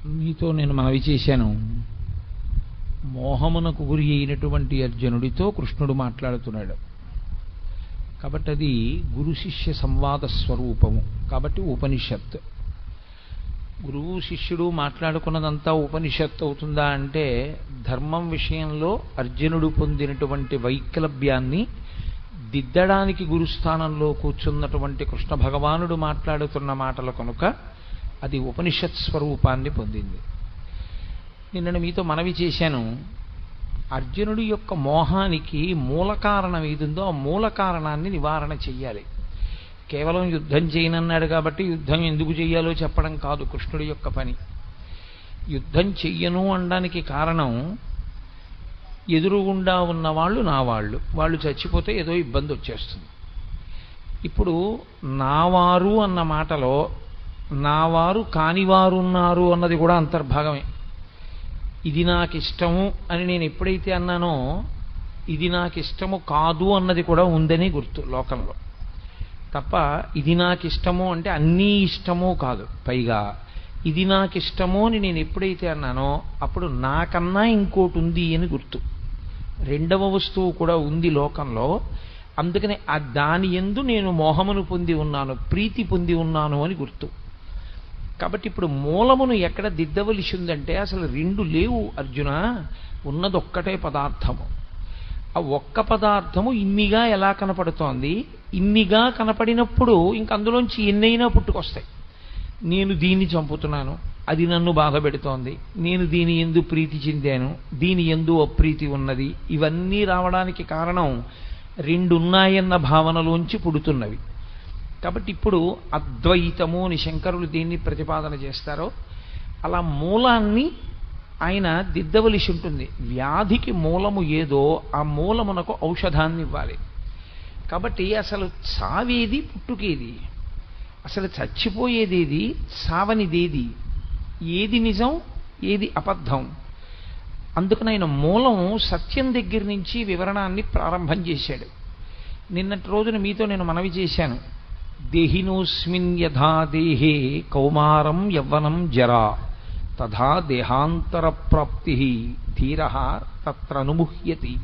మీతో నేను మనవి చేశాను, మోహమునకు గురి అయినటువంటి అర్జునుడితో కృష్ణుడు మాట్లాడుతున్నాడు కాబట్టి అది గురు శిష్య సంవాద స్వరూపము. కాబట్టి ఉపనిషత్, గురువు శిష్యుడు మాట్లాడుకున్నదంతా ఉపనిషత్తు అవుతుందా అంటే, ధర్మం విషయంలో అర్జునుడు పొందినటువంటి వైకలభ్యాన్ని దిద్దడానికి గురుస్థానంలో కూర్చున్నటువంటి కృష్ణ భగవానుడు మాట్లాడుతున్న మాటలు కనుక అది ఉపనిషత్ స్వరూపాన్ని పొందింది. నిన్న మీతో మనవి చేశాను, అర్జునుడి యొక్క మోహానికి మూల కారణం ఏదుందో ఆ మూల కారణాన్ని నివారణ చెయ్యాలి. కేవలం యుద్ధం చేయనన్నాడు కాబట్టి యుద్ధం ఎందుకు చెయ్యాలో చెప్పడం కాదు కృష్ణుడి యొక్క పని. యుద్ధం చెయ్యను అనడానికి కారణం, ఎదురుగుండా ఉన్నవాళ్ళు నా వాళ్ళు చచ్చిపోతే ఏదో ఇబ్బంది వచ్చేస్తుంది. ఇప్పుడు నావారు అన్న మాటలో నావారు కానివారు ఉన్నారు అన్నది కూడా అంతర్భాగమే. ఇది నాకు ఇష్టము అని నేను ఎప్పుడైతే అన్నానో, ఇది నాకు ఇష్టము కాదు అన్నది కూడా ఉందని గుర్తు లోకంలో. తప్ప ఇది నాకు ఇష్టము అంటే అన్నీ ఇష్టము కాదు. పైగా ఇది నాకు ఇష్టము అని నేను ఎప్పుడైతే అన్నానో అప్పుడు నాకన్నా ఇంకోటి ఉంది అని గుర్తు. రెండవ వస్తువు కూడా ఉంది లోకంలో. అందుకని ఆ దాని యందు నేను మోహమును పొంది ఉన్నాను, ప్రీతి పొంది ఉన్నాను అని గుర్తు. కాబట్టి ఇప్పుడు మూలమును ఎక్కడ దిద్దవలసి ఉందంటే, అసలు రెండు లేవు అర్జున, ఉన్నదొక్కటే పదార్థము. ఆ ఒక్క పదార్థము ఇన్నిగా ఎలా కనపడుతోంది? ఇన్నిగా కనపడినప్పుడు ఇంక అందులోంచి ఎన్నైనా పుట్టుకొస్తాయి. నేను దీన్ని చంపుతున్నాను, అది నన్ను బాధ పెడుతోంది, నేను దీని యందు ప్రీతి చెందాను, దీని యందు అప్రీతి ఉన్నది. ఇవన్నీ రావడానికి కారణం రెండున్నాయన్న భావనలోంచి పుడుతున్నవి. కాబట్టి ఇప్పుడు అద్వైతము అని శంకరులు దీన్ని ప్రతిపాదన చేస్తారో అలా మూలాన్ని ఆయన దిద్దవలసి ఉంటుంది. వ్యాధికి మూలము ఏదో ఆ మూలమునకు ఔషధాన్ని ఇవ్వాలి. కాబట్టి అసలు చావేది, పుట్టుకేది, అసలు చచ్చిపోయేదేది, సావనిదేది, ఏది నిజం ఏది అబద్ధం. అందుకని ఆయన మూలం సత్యం దగ్గర నుంచి వివరణాన్ని ప్రారంభం చేశాడు. నిన్నటి రోజున మీతో నేను మనవి చేశాను, దేహినోస్మిన్ యథా దేహే కౌమారం యవ్వనం జరా తథా దేహాంతర ప్రాప్తి ధీరః తత్రనుముహ్యతి.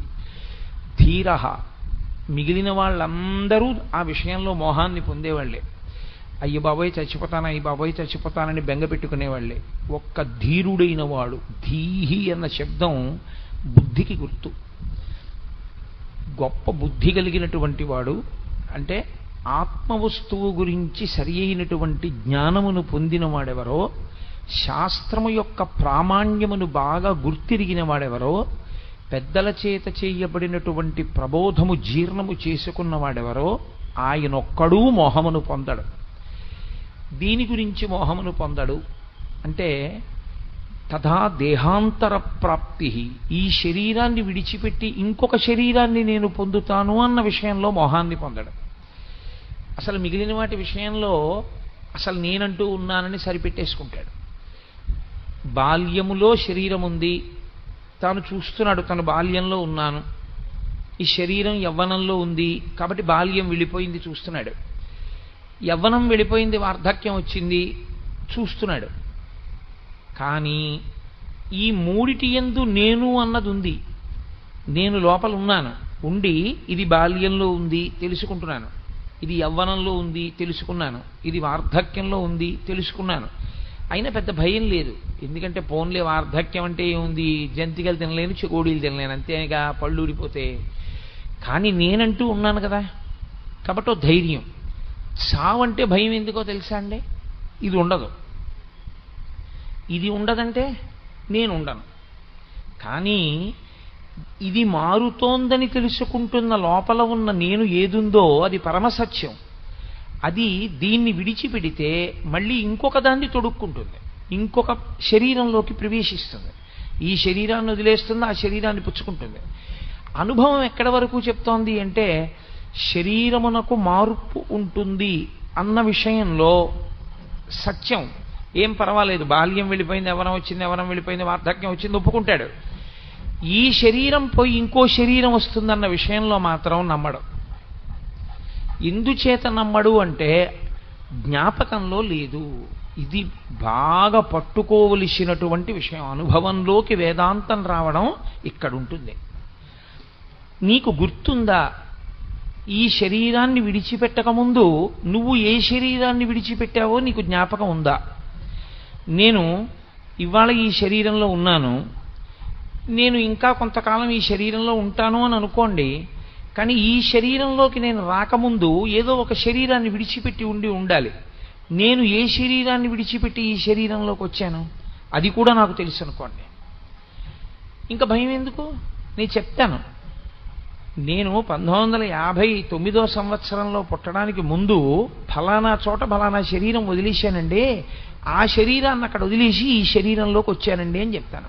ధీరః, మిగిలిన వాళ్ళందరూ ఆ విషయంలో మోహాన్ని పొందేవాళ్లే. అయ్య బాబోయ్ చచ్చిపోతాను, అయ్య బాబోయ్ చచ్చిపోతానని బెంగ పెట్టుకునేవాళ్లే. ఒక్క ధీరుడైన వాడు, ధీహి అన్న శబ్దం బుద్ధికి గుర్తు. గొప్ప బుద్ధి కలిగినటువంటి వాడు అంటే ఆత్మవస్తువు గురించి సరి అయినటువంటి జ్ఞానమును పొందిన వాడెవరో, శాస్త్రము యొక్క ప్రామాణ్యమును బాగా గుర్తిరిగిన వాడెవరో, పెద్దల చేత చేయబడినటువంటి ప్రబోధము జీర్ణము చేసుకున్నవాడెవరో ఆయనొక్కడూ మోహమును పొందడు. దీని గురించి మోహమును పొందడు అంటే తథా దేహాంతర ప్రాప్తి, ఈ శరీరాన్ని విడిచిపెట్టి ఇంకొక శరీరాన్ని నేను పొందుతాను అన్న విషయంలో మోహాన్ని పొందడు. అసలు మిగిలిన వాటి విషయంలో అసలు నేనంటూ ఉన్నానని సరిపెట్టేసుకుంటాడు. బాల్యములో శరీరం ఉంది, తాను చూస్తున్నాడు తను బాల్యంలో ఉన్నాను, ఈ శరీరం యవ్వనంలో ఉంది కాబట్టి బాల్యం వెళ్ళిపోయింది చూస్తున్నాడు, యవ్వనం వెళ్ళిపోయింది వార్ధక్యం వచ్చింది చూస్తున్నాడు. కానీ ఈ మూడిటి యందు నేను అన్నది ఉంది. నేను లోపల ఉన్నాను, ఉండి ఇది బాల్యంలో ఉంది తెలుసుకుంటున్నాను, ఇది యవ్వనంలో ఉంది తెలుసుకున్నాను, ఇది వార్ధక్యంలో ఉంది తెలుసుకున్నాను. అయినా పెద్ద భయం లేదు, ఎందుకంటే పోన్లే వార్ధక్యం అంటే ఏముంది, జంతికలు తినలేను చెకోడీలు తినలేను అంతేగా, పళ్ళు ఊడిపోతే. కానీ నేనంటూ ఉన్నాను కదా, కాబట్టి ధైర్యం. చావంటే భయం ఎందుకో తెలుసా అండి? ఇది ఉండదు, ఇది ఉండదంటే నేను ఉండను. కానీ ఇది మారుతోందని తెలుసుకుంటున్న లోపల ఉన్న నేను ఏదుందో అది పరమసత్యం. అది దీన్ని విడిచిపెడితే మళ్ళీ ఇంకొక దాన్ని తొడుక్కుంటుంది, ఇంకొక శరీరంలోకి ప్రవేశిస్తుంది, ఈ శరీరాన్ని వదిలేస్తుంది, ఆ శరీరాన్ని పుచ్చుకుంటుంది. అనుభవం ఎక్కడి వరకు చెప్తోంది అంటే శరీరమునకు మార్పు ఉంటుంది అన్న విషయంలో సత్యం. ఏం పర్వాలేదు, బాల్యం వెళ్ళిపోయింది, యవ్వనం వచ్చింది, యవ్వనం వెళ్ళిపోయింది, వార్ధక్యం వచ్చింది ఒప్పుకుంటాడు. ఈ శరీరం పోయి ఇంకో శరీరం వస్తుందన్న విషయంలో మాత్రం నమ్మడు. ఎందుచేత నమ్మడు అంటే జ్ఞాపకంలో లేదు. ఇది బాగా పట్టుకోవలసినటువంటి విషయం. అనుభవంలోకి వేదాంతం రావడం ఇక్కడ ఉంటుంది. నీకు గుర్తుందా, ఈ శరీరాన్ని విడిచిపెట్టకముందు నువ్వు ఏ శరీరాన్ని విడిచిపెట్టావో నీకు జ్ఞాపకం ఉందా? నేను ఇవాళ ఈ శరీరంలో ఉన్నాను, నేను ఇంకా కొంతకాలం ఈ శరీరంలో ఉంటాను అని అనుకోండి. కానీ ఈ శరీరంలోకి నేను రాకముందు ఏదో ఒక శరీరాన్ని విడిచిపెట్టి ఉండాలి. నేను ఏ శరీరాన్ని విడిచిపెట్టి ఈ శరీరంలోకి వచ్చాను అది కూడా నాకు తెలుసు అనుకోండి. ఇంకా భయం ఎందుకు? నేను చెప్తాను. నేను 1959 సంవత్సరంలో పుట్టడానికి ముందు ఫలానా చోట ఫలానా శరీరం వదిలేశానండి, ఆ శరీరాన్ని అక్కడ వదిలేసి ఈ శరీరంలోకి వచ్చానండి అని చెప్తాను.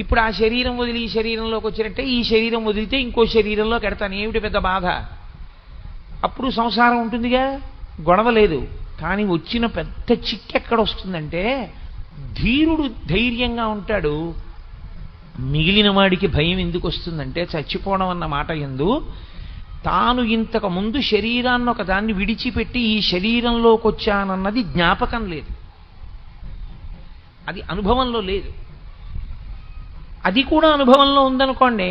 ఇప్పుడు ఆ శరీరం వదిలి ఈ శరీరంలోకి వచ్చినట్టే ఈ శరీరం వదిలితే ఇంకో శరీరంలోకి ఎడతాను. ఏమిటి పెద్ద బాధ? అప్పుడు సంసారం ఉంటుందిగా, గొడవ లేదు. కానీ వచ్చిన పెద్ద చిక్కు ఎక్కడ వస్తుందంటే, ధీరుడు ధైర్యంగా ఉంటాడు, మిగిలిన వాడికి భయం ఎందుకు వస్తుందంటే, చచ్చిపోవడం అన్న మాట యందు తాను ఇంతకు ముందు శరీరాన్ని ఒక దాన్ని విడిచిపెట్టి ఈ శరీరంలోకి వచ్చానన్నది జ్ఞాపకం లేదు, అది అనుభవంలో లేదు. అది కూడా అనుభవంలో ఉందనుకోండి,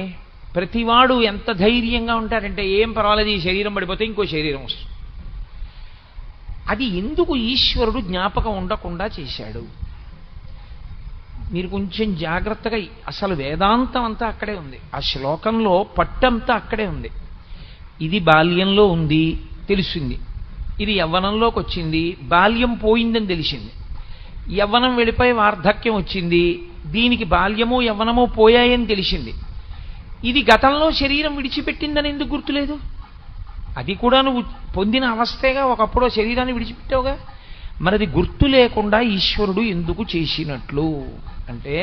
ప్రతివాడు ఎంత ధైర్యంగా ఉంటాడంటే, ఏం పర్వాలేదు ఈ శరీరం పడిపోతే ఇంకో శరీరం వస్తుంది. అది ఎందుకు ఈశ్వరుడు జ్ఞాపకం ఉండకుండా చేశాడు? మీరు కొంచెం జాగ్రత్తగా, అసలు వేదాంతం అంతా అక్కడే ఉంది, ఆ శ్లోకంలో పట్టంతా అక్కడే ఉంది. ఇది బాల్యంలో ఉంది తెలిసింది, ఇది యవ్వనంలోకి వచ్చింది, బాల్యం పోయిందని తెలిసింది, యవ్వనం వెళ్ళిపోయి వార్ధక్యం వచ్చింది, దీనికి బాల్యము యవ్వనము పోయాయని తెలిసింది. ఇది గతంలో శరీరం విడిచిపెట్టిందని ఎందుకు గుర్తులేదు? అది కూడా నువ్వు పొందిన అవస్థేగా, ఒకప్పుడు శరీరాన్ని విడిచిపెట్టావుగా. మరది గుర్తు లేకుండా ఈశ్వరుడు ఎందుకు చేసినట్లు అంటే,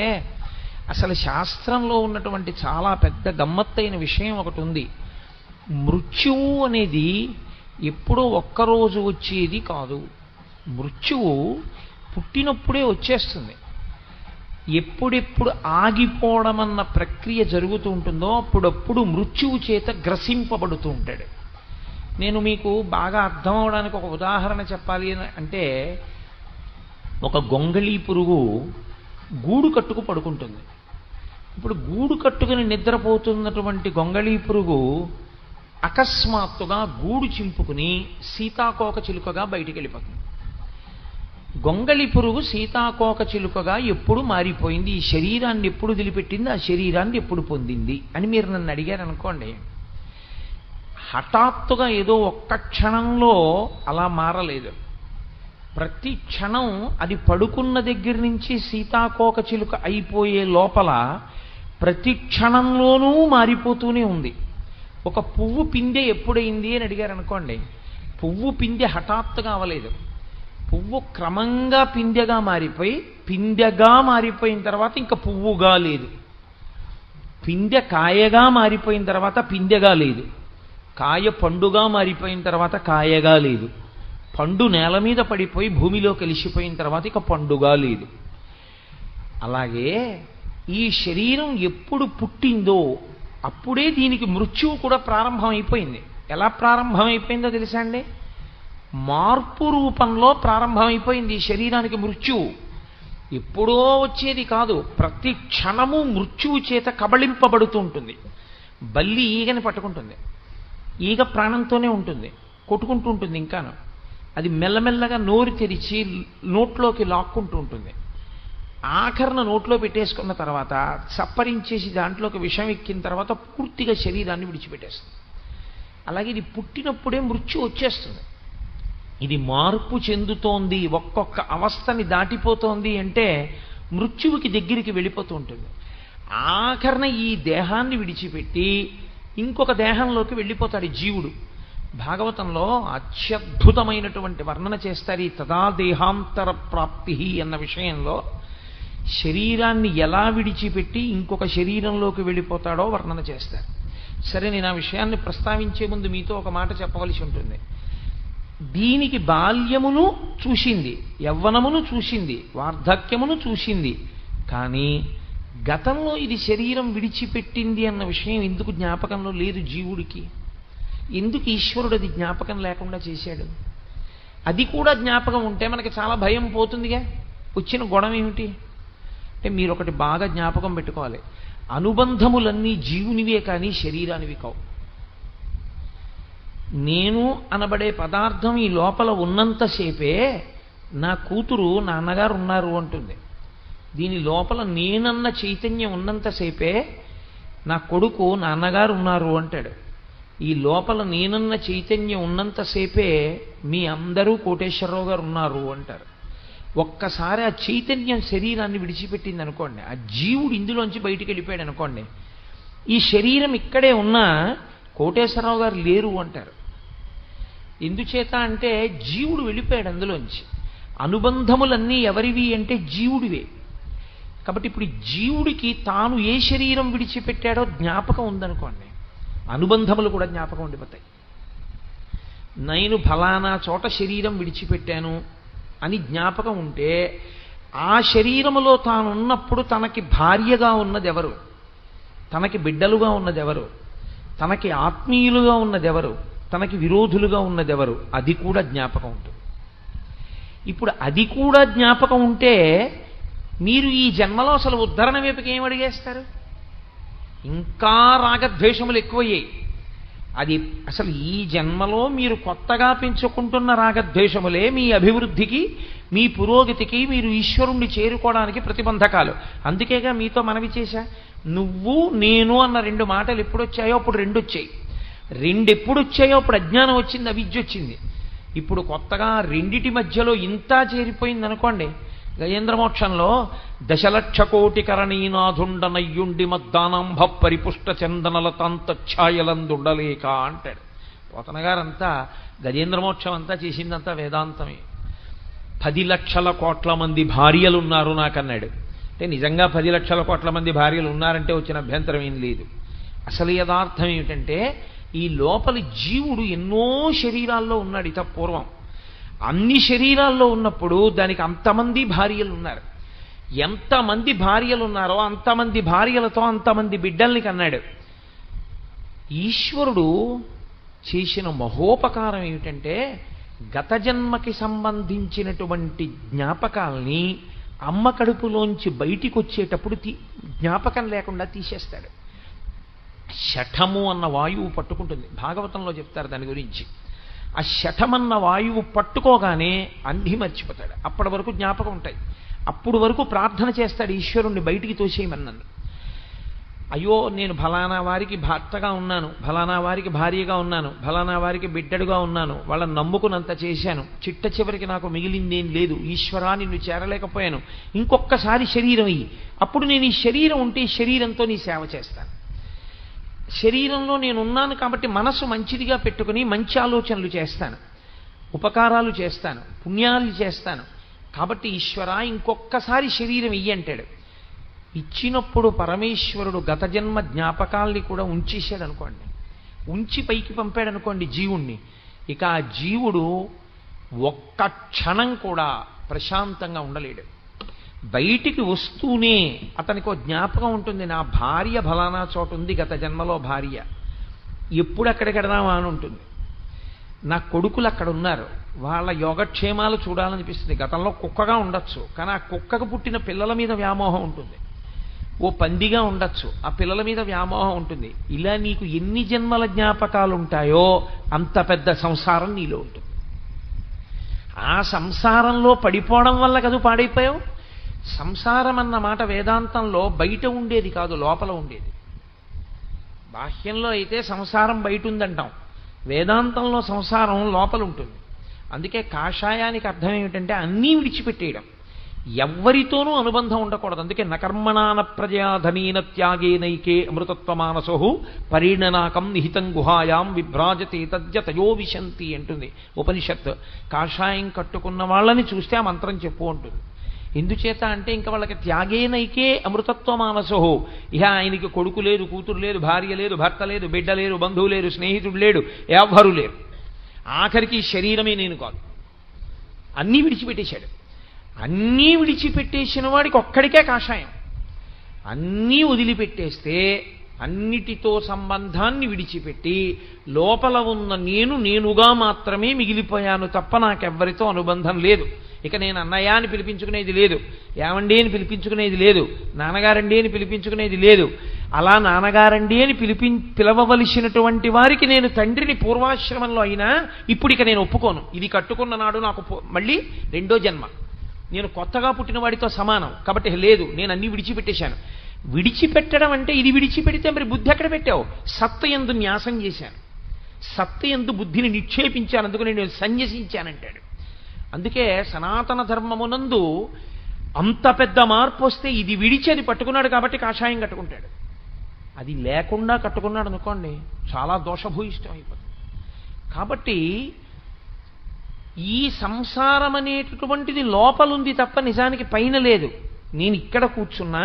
అసలు శాస్త్రంలో ఉన్నటువంటి చాలా పెద్ద గమ్మత్తైన విషయం ఒకటి ఉంది. మృత్యువు అనేది ఎప్పుడో ఒక్కరోజు వచ్చేది కాదు. మృత్యువు పుట్టినప్పుడే వచ్చేస్తుంది. ఎప్పుడెప్పుడు ఆగిపోవడం అన్న ప్రక్రియ జరుగుతూ ఉంటుందో అప్పుడప్పుడు మృత్యువు చేత గ్రసింపబడుతూ ఉంటాడు. నేను మీకు బాగా అర్థం అవడానికి ఒక ఉదాహరణ చెప్పాలి అంటే, ఒక గొంగళీ పురుగు గూడు కట్టుకు పడుకుంటుంది. ఇప్పుడు గూడు కట్టుకుని నిద్రపోతున్నటువంటి గొంగళీ పురుగు అకస్మాత్తుగా గూడు చింపుకుని సీతాకోక చిలుకగా బయటికి వెళ్ళిపోతుంది. గొంగళి పురుగు సీతాకోక చిలుకగా ఎప్పుడు మారిపోయింది? ఈ శరీరాన్ని ఎప్పుడు వదిలిపెట్టింది? ఆ శరీరాన్ని ఎప్పుడు పొందింది అని మీరు నన్ను అడిగారు అనుకోండి, హఠాత్తుగా ఏదో ఒక్క క్షణంలో అలా మారలేదు. ప్రతి క్షణం అది పడుకున్న దగ్గర నుంచి సీతాకోక చిలుక అయిపోయే లోపల ప్రతి క్షణంలోనూ మారిపోతూనే ఉంది. ఒక పువ్వు పిందె ఎప్పుడైంది అని అడిగారు అనుకోండి, పువ్వు పిందె హఠాత్తుగా అవ్వలేదు. పువ్వు క్రమంగా పిందెగా మారిపోయిన తర్వాత ఇంకా పువ్వుగా లేదు. పిందె కాయగా మారిపోయిన తర్వాత పిందెగా లేదు. కాయ పండుగా మారిపోయిన తర్వాత కాయగా లేదు. పండు నేల మీద పడిపోయి భూమిలో కలిసిపోయిన తర్వాత ఇక పండుగా లేదు. అలాగే ఈ శరీరం ఎప్పుడు పుట్టిందో అప్పుడే దీనికి మృత్యువు కూడా ప్రారంభమైపోయింది. ఎలా ప్రారంభమైపోయిందో తెలుసా అండి? మార్పు రూపంలో ప్రారంభమైపోయింది ఈ శరీరానికి మృత్యువు. ఎప్పుడో వచ్చేది కాదు, ప్రతి క్షణము మృత్యువు చేత కబళింపబడుతూ ఉంటుంది. బల్లి ఈగని పట్టుకుంటుంది, ఈగ ప్రాణంతోనే ఉంటుంది, కొట్టుకుంటూ ఉంటుంది. ఇంకాను అది మెల్లమెల్లగా నోరు తెరిచి నోట్లోకి లాక్కుంటూ ఉంటుంది. ఆఖరణ నోట్లో పెట్టేసుకున్న తర్వాత చప్పరించేసి దాంట్లోకి విషం ఎక్కిన తర్వాత పూర్తిగా శరీరాన్ని విడిచిపెట్టేస్తుంది. అలాగే ఇది పుట్టినప్పుడే మృత్యు వచ్చేస్తుంది. ఇది మార్పు చెందుతోంది, ఒక్కొక్క అవస్థని దాటిపోతోంది అంటే మృత్యువుకి దగ్గరికి వెళ్ళిపోతూ ఉంటుంది. ఆఖరణ ఈ దేహాన్ని విడిచిపెట్టి ఇంకొక దేహంలోకి వెళ్ళిపోతాడు జీవుడు. భాగవతంలో అత్యద్భుతమైనటువంటి వర్ణన చేస్తారు ఈ తదా దేహాంతర ప్రాప్తి అన్న విషయంలో. శరీరాన్ని ఎలా విడిచిపెట్టి ఇంకొక శరీరంలోకి వెళ్ళిపోతాడో వర్ణన చేస్తారు. సరే, నేను ఆ విషయాన్ని ప్రస్తావించే ముందు మీతో ఒక మాట చెప్పవలసి ఉంటుంది. దీనికి బాల్యమును చూసింది, యవ్వనమును చూసింది, వార్ధక్యమును చూసింది. కానీ గతంలో ఇది శరీరం విడిచిపెట్టింది అన్న విషయం ఎందుకు జ్ఞాపకంలో లేదు జీవుడికి? ఎందుకు ఈశ్వరుడు అది జ్ఞాపకం లేకుండా చేశాడు? అది కూడా జ్ఞాపకం ఉంటే మనకి చాలా భయం పోతుందిగా. వచ్చిన గొడవ ఏమిటి అంటే, మీరు ఒకటి బాగా జ్ఞాపకం పెట్టుకోవాలి, అనుబంధములన్నీ జీవునివే కానీ శరీరానివి కావు. నేను అనబడే పదార్థం ఈ లోపల ఉన్నంతసేపే నా కూతురు నాన్నగారు ఉన్నారు అంటుంది. దీని లోపల నేనన్న చైతన్యం ఉన్నంతసేపే నా కొడుకు నాన్నగారు ఉన్నారు అంటాడు. ఈ లోపల నేనన్న చైతన్యం ఉన్నంతసేపే మీ అందరూ కోటేశ్వరరావు గారు ఉన్నారు అంటారు. ఒక్కసారి ఆ చైతన్యం శరీరాన్ని విడిచిపెట్టింది అనుకోండి, ఆ జీవుడు ఇందులోంచి బయటికి వెళ్ళిపోయాడు అనుకోండి, ఈ శరీరం ఇక్కడే ఉన్నా కోటేశ్వరరావు గారు లేరు అంటారు. ఎందుచేత అంటే జీవుడు వెళ్ళిపోయాడు అందులోంచి. అనుబంధములన్నీ ఎవరివి అంటే జీవుడివే. కాబట్టి ఇప్పుడు జీవుడికి తాను ఏ శరీరం విడిచిపెట్టాడో జ్ఞాపకం ఉందనుకోండి, అనుబంధములు కూడా జ్ఞాపకం ఉండిపోతాయి. నేను ఫలానా చోట శరీరం విడిచిపెట్టాను అని జ్ఞాపకం ఉంటే, ఆ శరీరములో తానున్నప్పుడు తనకి భార్యగా ఉన్నదెవరు, తనకి బిడ్డలుగా ఉన్నదెవరు, తనకి ఆత్మీయులుగా ఉన్నదెవరు, తనకి విరోధులుగా ఉన్నదెవరు, అది కూడా జ్ఞాపకం ఉంటుంది. ఇప్పుడు అది కూడా జ్ఞాపకం ఉంటే మీరు ఈ జన్మలో అసలు ఉద్ధరణ వైపుకి ఏం అడిగేస్తారు? ఇంకా రాగద్వేషములు ఎక్కువయ్యాయి. అది అసలు ఈ జన్మలో మీరు కొత్తగా పెంచుకుంటున్న రాగద్వేషములే మీ అభివృద్ధికి, మీ పురోగతికి, మీరు ఈశ్వరుణ్ణి చేరుకోవడానికి ప్రతిబంధకాలు. అందుకేగా మీతో మనవి చేశా, నువ్వు నేను అన్న రెండు మాటలు ఎప్పుడొచ్చాయో అప్పుడు రెండు వచ్చాయి. రెండు ఎప్పుడు వచ్చాయో అప్పుడు అజ్ఞానం వచ్చింది, అవిద్య వచ్చింది. ఇప్పుడు కొత్తగా రెండిటి మధ్యలో ఇంత చేరిపోయింది అనుకోండి. గజేంద్రమోక్షంలో దశలక్ష కోటి కరణీనాథుండనయ్యుండి మద్దానంభ పరిపుష్ట చందనలతాంతఛాయలందుండలేక అంటాడు. పోతన గారంతా గజేంద్రమోక్షం అంతా చేసిందంతా వేదాంతమే. 10 లక్షల కోట్ల మంది భార్యలు ఉన్నారు నాకన్నాడు. అంటే నిజంగా 10 లక్షల కోట్ల మంది భార్యలు ఉన్నారంటే వచ్చిన అభ్యంతరం ఏం లేదు. అసలు యథార్థం ఏమిటంటే, ఈ లోపలి జీవుడు ఎన్నో శరీరాల్లో ఉన్నాడు ఇత పూర్వం. అన్ని శరీరాల్లో ఉన్నప్పుడు దానికి అంతమంది భార్యలు ఉన్నారు. ఎంతమంది భార్యలు ఉన్నారో అంతమంది భార్యలతో అంతమంది బిడ్డల్ని కన్నాడు. ఈశ్వరుడు చేసిన మహోపకారం ఏమిటంటే, గత జన్మకి సంబంధించినటువంటి జ్ఞాపకాల్ని అమ్మ కడుపులోంచి బయటికి వచ్చేటప్పుడు జ్ఞాపకం లేకుండా తీసేస్తాడు. శఠము అన్న వాయువు పట్టుకుంటుంది, భాగవతంలో చెప్తారు దాని గురించి. ఆ శఠమన్న వాయువు పట్టుకోగానే అన్నీ మర్చిపోతాడు. అప్పటి వరకు జ్ఞాపకం ఉంటాయి. అప్పుడు వరకు ప్రార్థన చేస్తాడు, ఈశ్వరుణ్ణి బయటికి తోసేయమన్నాను. అయ్యో నేను ఫలానా వారికి భర్తగా ఉన్నాను, ఫలానా వారికి భార్యగా ఉన్నాను, ఫలానా వారికి బిడ్డడుగా ఉన్నాను, వాళ్ళని నమ్ముకున్నంత చేశాను, చిట్ట చివరికి నాకు మిగిలిందేం లేదు, ఈశ్వరా నిన్ను చేరలేకపోయాను, ఇంకొక్కసారి శరీరం ఇయ్యి, అప్పుడు నేను ఈ శరీరం ఉంటే ఈ శరీరంతో నీ సేవ చేస్తాను. శరీరంలో నేను ఉన్నాను కాబట్టి మనసు మంచిదిగా పెట్టుకుని మంచి ఆలోచనలు చేస్తాను, ఉపకారాలు చేస్తాను, పుణ్యాలు చేస్తాను. కాబట్టి ఈశ్వర ఇంకొక్కసారి శరీరం ఇయ్యి అంటాడు. ఇచ్చినప్పుడు పరమేశ్వరుడు గత జన్మ జ్ఞాపకాల్ని కూడా ఉంచేశాడు అనుకోండి, ఉంచి పైకి పంపాడు అనుకోండి జీవుణ్ణి. ఇక ఆ జీవుడు ఒక్క క్షణం కూడా ప్రశాంతంగా ఉండలేడు. బయటికి వస్తూనే అతనికి ఒక జ్ఞాపకం ఉంటుంది, నా భార్య ఫలానా చోట ఉంది, గత జన్మలో భార్య, ఎప్పుడు అక్కడికి వెడదామా అని ఉంటుంది. నా కొడుకులు అక్కడ ఉన్నారు, వాళ్ళ యోగక్షేమాలు చూడాలనిపిస్తుంది. గతంలో కుక్కగా ఉండొచ్చు, కానీ ఆ కుక్కకు పుట్టిన పిల్లల మీద వ్యామోహం ఉంటుంది. ఓ పందిగా ఉండొచ్చు, ఆ పిల్లల మీద వ్యామోహం ఉంటుంది. ఇలా నీకు ఎన్ని జన్మల జ్ఞాపకాలు ఉంటాయో అంత పెద్ద సంసారం నీలో ఉంటుంది. ఆ సంసారంలో పడిపోవడం వల్ల కదా పాడైపోయావు. సంసారం అన్న మాట వేదాంతంలో బయట ఉండేది కాదు, లోపల ఉండేది. బాహ్యంలో అయితే సంసారం బయట ఉందంటాం, వేదాంతంలో సంసారం లోపల ఉంటుంది. అందుకే కాషాయానికి అర్థం ఏమిటంటే అన్నీ విడిచిపెట్టేయడం, ఎవ్వరితోనూ అనుబంధం ఉండకూడదు. అందుకే నకర్మణాన ప్రజాధనీన త్యాగేనైకే అమృతత్వమానసోహు పరిణనాకం నిహితం గుహాయాం విభ్రాజతే తద్యతయో విశంతి అంటుంది ఉపనిషత్. కాషాయం కట్టుకున్న వాళ్ళని చూస్తే ఆ మంత్రం చెప్పు అంటుంది. ఎందుచేత అంటే ఇంకా వాళ్ళకి త్యాగేనైకే అమృతత్వమానసోహు. ఇహ ఆయనకి కొడుకు లేదు, కూతురు లేదు, భార్య లేదు, భర్త లేదు, బిడ్డ లేరు, బంధువు లేరు, స్నేహితుడు లేడు, ఎవ్వరూ లేరు. ఆఖరికి శరీరమే నేను కాదు, అన్నీ విడిచిపెట్టేశాడు. అన్నీ విడిచిపెట్టేసిన వాడికి ఒక్కడికే కాషాయం. అన్నీ వదిలిపెట్టేస్తే అన్నిటితో సంబంధాన్ని విడిచిపెట్టి లోపల ఉన్న నేనుగా మాత్రమే మిగిలిపోయాను తప్ప నాకెవ్వరితో అనుబంధం లేదు. ఇక నేను అన్నయ్య అని పిలిపించుకునేది లేదు, ఏమండి అని పిలిపించుకునేది లేదు, నాన్నగారండి అని పిలిపించుకునేది లేదు. అలా నాన్నగారండి అని పిలవవలసినటువంటి వారికి నేను తండ్రిని పూర్వాశ్రమంలో అయినా ఇప్పుడు ఇక నేను ఒప్పుకోను. ఇది కట్టుకున్న నాడు నాకు మళ్ళీ రెండో జన్మ, నేను కొత్తగా పుట్టిన వాడితో సమానం కాబట్టి లేదు, నేను అన్ని విడిచిపెట్టేశాను. విడిచిపెట్టడం అంటే ఇది విడిచిపెడితే మరి బుద్ధి ఎక్కడ పెట్టావు? సత్తయందు న్యాసం చేశాను, సత్తయందు బుద్ధిని నిక్షేపించాను, అందుకు నేను సన్యసించానంటాడు. అందుకే సనాతన ధర్మమునందు అంత పెద్ద మార్పు వస్తే ఇది విడిచి అది పట్టుకున్నాడు కాబట్టి కాషాయం కట్టుకుంటాడు. అది లేకుండా కట్టుకున్నాడు అనుకోండి చాలా దోషభూయిష్టం అయిపోతుంది. కాబట్టి ఈ సంసారం అనేటటువంటిది లోపలుంది తప్ప నిజానికి పైన లేదు. నేను ఇక్కడ కూర్చున్నా